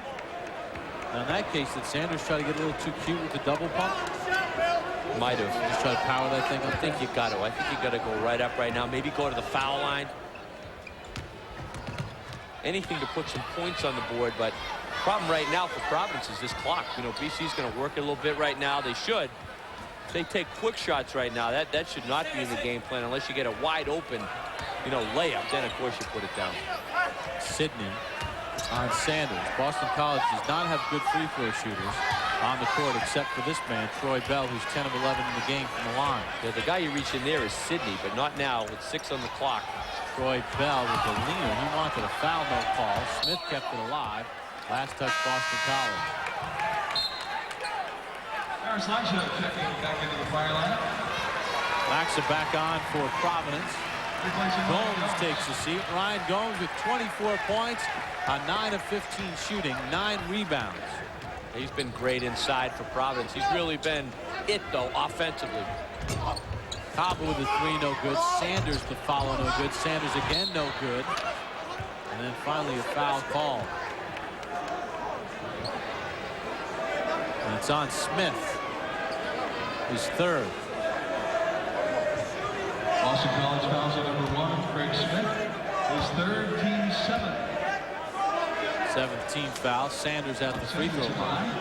[SPEAKER 1] Now, in that case, did Sanders try to get a little too cute with the double pump?
[SPEAKER 3] Might have.
[SPEAKER 1] Just try to power that thing up.
[SPEAKER 3] I think you got to. I think you got to go right up right now. Maybe go to the foul line. Anything to put some points on the board, but problem right now for Providence is this clock. You know, BC's going to work it a little bit right now. They should. If they take quick shots right now, that should not be in the game plan unless you get a wide open, you know, layup. Then, of course, you put it down.
[SPEAKER 1] Sidney on Sanders. Boston College does not have good free throw shooters. on the court except for this man, Troy Bell, who's 10 of 11 in the game from the line.
[SPEAKER 3] Yeah, the guy you reach in there is Sidney, but not now with 6 on the clock.
[SPEAKER 1] Troy Bell with the leaner. He wanted a foul, no call. Smith kept it alive. Last touch, Boston College.
[SPEAKER 4] Harris Laxa checking back into the fire line.
[SPEAKER 1] Laxa back on for Providence.
[SPEAKER 4] Replacing
[SPEAKER 1] Gomes takes a seat. Ryan Gomes with 24 points on 9 of 15 shooting, 9 rebounds.
[SPEAKER 3] He's been great inside for Providence. He's really been it, though, offensively.
[SPEAKER 1] Cobb with a 3, no good. Sanders to follow, no good. Sanders again, no good. And then finally a foul call. And it's on Smith, his 3rd.
[SPEAKER 4] Boston College fouls at number 1, Craig Smith. His 3rd, team 7th.
[SPEAKER 1] 17th foul. Sanders at the free throw line.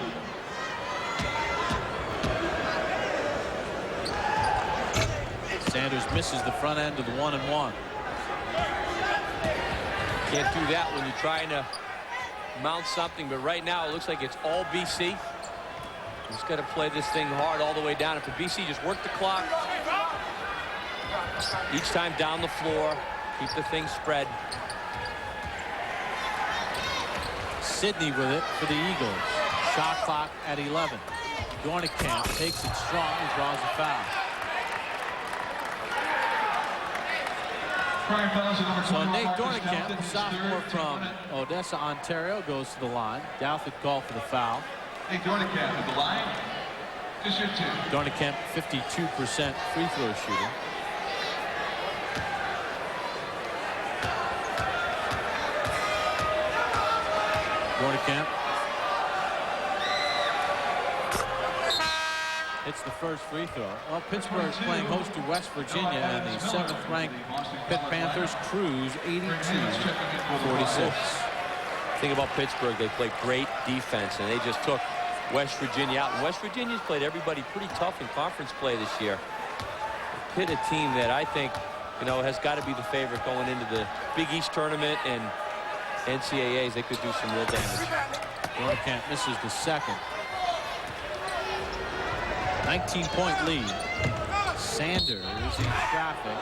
[SPEAKER 1] Sanders misses the front end of the 1-and-1.
[SPEAKER 3] Can't do that when you're trying to mount something, but right now it looks like it's all BC. He's got to play this thing hard all the way down. And for BC, just work the clock. Each time down the floor, keep the thing spread.
[SPEAKER 1] Sidney with it for the Eagles. Shot clock at 11. Dornicamp takes it strong and draws a foul. So Nate Dornicamp, a sophomore from Odessa, Ontario, goes to the line. Douthit called for the foul.
[SPEAKER 4] Nate Dornicamp at the line. Just your 2.
[SPEAKER 1] Dornicamp, 52% free throw shooter. Dornicamp hits the first free throw. Well, Pittsburgh's playing host to West Virginia, and the 7th-ranked Pitt Panthers cruise 82-46.
[SPEAKER 3] Thing about Pittsburgh, they play great defense, and they just took West Virginia out. And West Virginia's played everybody pretty tough in conference play this year. Pitt, a team that I think, you know, has got to be the favorite going into the Big East tournament and NCAAs. They could do some real damage.
[SPEAKER 1] Dornicamp misses the 2nd. 19-point lead. Sanders in traffic.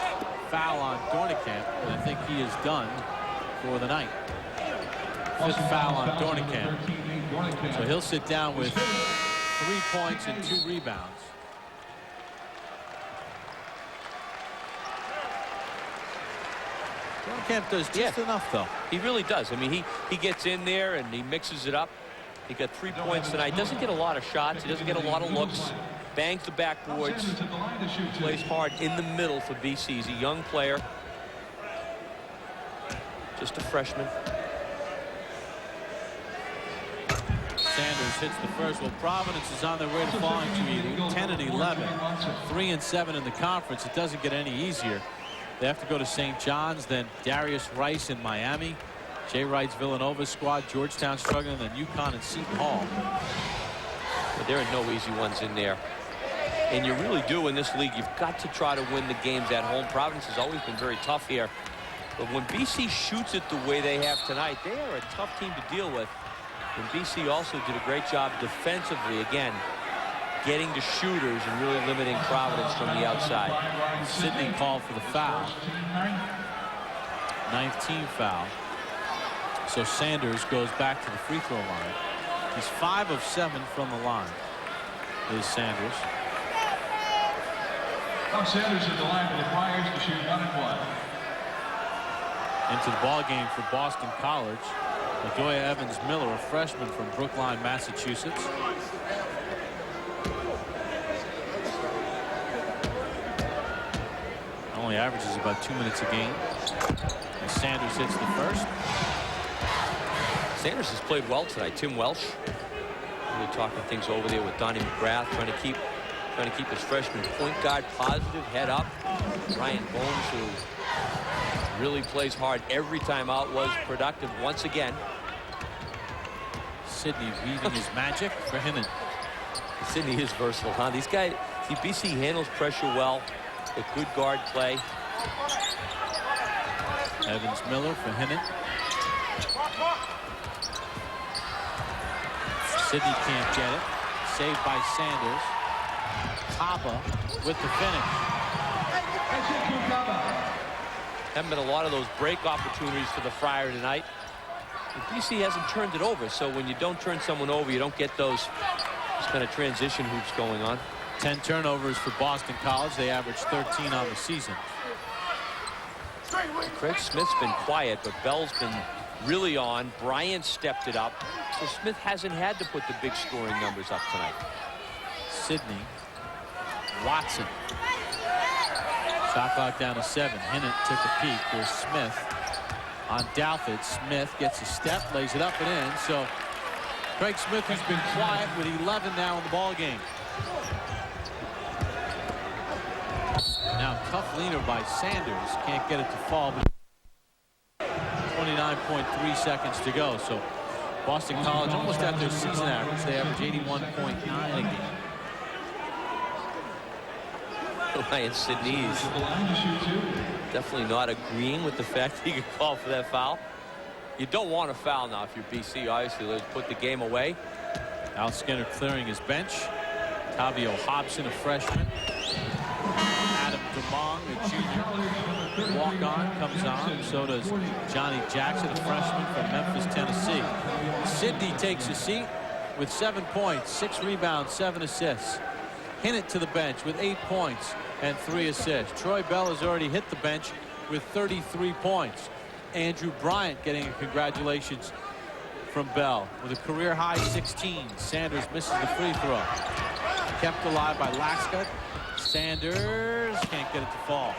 [SPEAKER 1] Foul on Dornicamp, and I think he is done for the night. 5th foul on Dornicamp. So he'll sit down with 3 points and 2 rebounds. Dornicamp does just enough, though.
[SPEAKER 3] He really does. I mean, he gets in there and he mixes it up. He got 3 points tonight. Doesn't get a lot of shots. He doesn't get a lot of looks. Bangs the backboards. Plays hard in the middle for BC. He's a young player. Just a freshman.
[SPEAKER 1] Sanders hits the first. Well, Providence is on their way to falling to either 10 and 11, 3 and 7 in the conference. It doesn't get any easier. They have to go to St. John's, then Darius Rice in Miami, Jay Wright's Villanova squad, Georgetown struggling, then UConn and Seton Hall.
[SPEAKER 3] But there are no easy ones in there. And you really do in this league. You've got to try to win the games at home. Providence has always been very tough here. But when BC shoots it the way they have tonight, they are a tough team to deal with. And BC also did a great job defensively, again, getting to shooters and really limiting Providence from the outside.
[SPEAKER 1] Sidney called for the foul. 9th team foul. So Sanders goes back to the free throw line. He's 5 of 7 from the line, is Sanders.
[SPEAKER 4] Now Sanders at the line for the Friars to shoot 1 and 1.
[SPEAKER 1] Into the ball game for Boston College, LaDoya Evans-Miller, a freshman from Brookline, Massachusetts. Only averages about 2 minutes a game. And Sanders hits the first.
[SPEAKER 3] Sanders has played well tonight. Tim Welsh really talking things over there with Donnie McGrath, trying to keep his freshman point guard positive, head up. Ryan Bones, who really plays hard every time out, was productive once again.
[SPEAKER 1] Sidney weaving his magic for him. And
[SPEAKER 3] Sidney is versatile, huh? These guys, see, BC handles pressure well. A good guard play.
[SPEAKER 1] Evans-Miller for Hinnon. Sidney can't get it. Saved by Sanders. Taba with the finish.
[SPEAKER 3] Haven't been a lot of those break opportunities for the Friar tonight. BC hasn't turned it over, so when you don't turn someone over, you don't get those kind of transition hoops going on.
[SPEAKER 1] 10 turnovers for Boston College. They average 13 on the season.
[SPEAKER 3] Craig Smith's been quiet, but Bell's been really on. Bryant stepped it up, so Smith hasn't had to put the big scoring numbers up tonight.
[SPEAKER 1] Sidney. Watson. Shot clock down to 7. Hinnant took a peek. There's Smith on Douthit. Smith gets a step, lays it up and in. So Craig Smith, who's been quiet, with 11 now in the ball game. Now tough leaner by Sanders. Can't get it to fall. But 29.3 seconds to go. So Boston College almost at their season average. They average 81.9 a game.
[SPEAKER 3] Ryan Sidney's definitely not agreeing with the fact that he could call for that foul. You don't want a foul now if you're BC. Obviously, let's put the game away.
[SPEAKER 1] Al Skinner clearing his bench. Tavio Hobson, a freshman. Adam DeMong, a junior. Walk-on comes on. So does Johnny Jackson, a freshman from Memphis, Tennessee. Sidney takes a seat with 7 points, 6 rebounds, 7 assists. Hinnant to the bench with 8 points and 3 assists. Troy Bell has already hit the bench with 33 points. Andrew Bryant getting a congratulations from Bell with a career high 16. Sanders misses the free throw. Kept alive by Laxcut. Sanders can't get it to fall.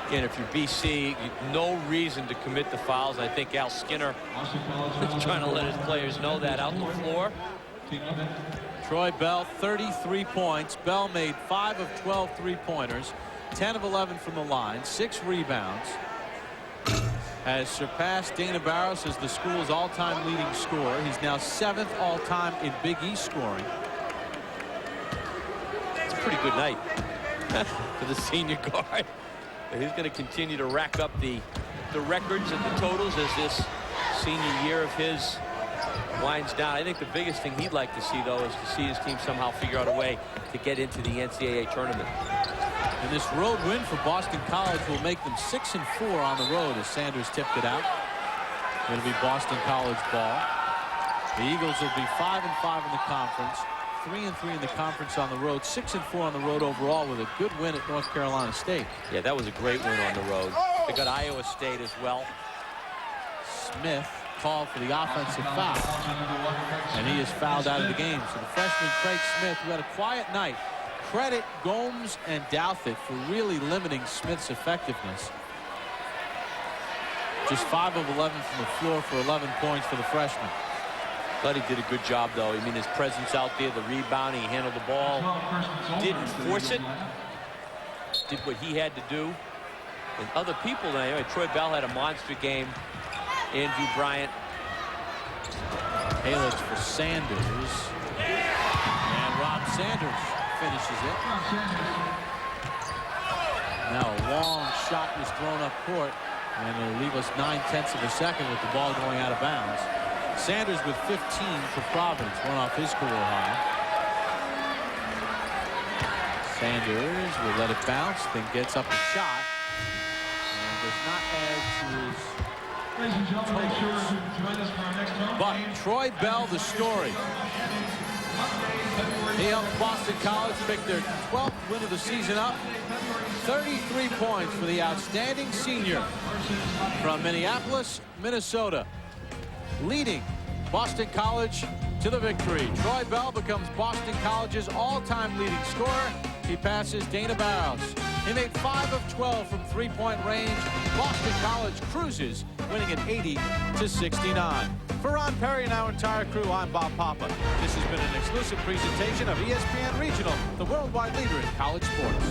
[SPEAKER 3] Again, if you're BC, no reason to commit the fouls. I think Al Skinner is trying to let his players know that out on the floor.
[SPEAKER 1] Troy Bell, 33 points. Bell made 5 of 12 3-pointers, 10 of 11 from the line, 6 rebounds. Has surpassed Dana Barros as the school's all-time leading scorer. He's now 7th all-time in Big East scoring.
[SPEAKER 3] It's a pretty good night for the senior guard. But he's going to continue to rack up the records and the totals as this senior year of his winds down. I think the biggest thing he'd like to see, though, is to see his team somehow figure out a way to get into the NCAA tournament.
[SPEAKER 1] And this road win for Boston College will make them 6-4 on the road as Sanders tipped it out. It'll be Boston College ball. The Eagles will be 5-5 in the conference, 3-3 in the conference on the road, 6-4 on the road overall with a good win at North Carolina State.
[SPEAKER 3] Yeah, that was a great win on the road. They got Iowa State as well.
[SPEAKER 1] Smith called for the offensive foul, and he is fouled out of the game. So the freshman Craig Smith, who had a quiet night, credit Gomes and Douthit for really limiting Smith's effectiveness. Just 5 of 11 from the floor for 11 points for the freshman.
[SPEAKER 3] Thought he did a good job, though. I mean, his presence out there, the rebounding, he handled the ball, didn't force it, did what he had to do. And other people, anyway, Troy Bell had a monster game. Andrew Bryant.
[SPEAKER 1] Halich for Sanders. And Rob Sanders finishes it. Now a long shot was thrown up court, and it'll leave us 9/10 of a second with the ball going out of bounds. Sanders with 15 for Providence, one off his career high. Sanders will let it bounce, then gets up a shot, and does not add to his totals. But Troy Bell, the story. He helped Boston College pick their 12th win of the season up. 33 points for the outstanding senior from Minneapolis, Minnesota, leading Boston College to the victory. Troy Bell becomes Boston College's all-time leading scorer. He passes Dana Barros. He made 5 of 12 from 3-point range. Boston College cruises, winning at 80-69. For Ron Perry and our entire crew, I'm Bob Papa. This has been an exclusive presentation of ESPN Regional, the worldwide leader in college sports.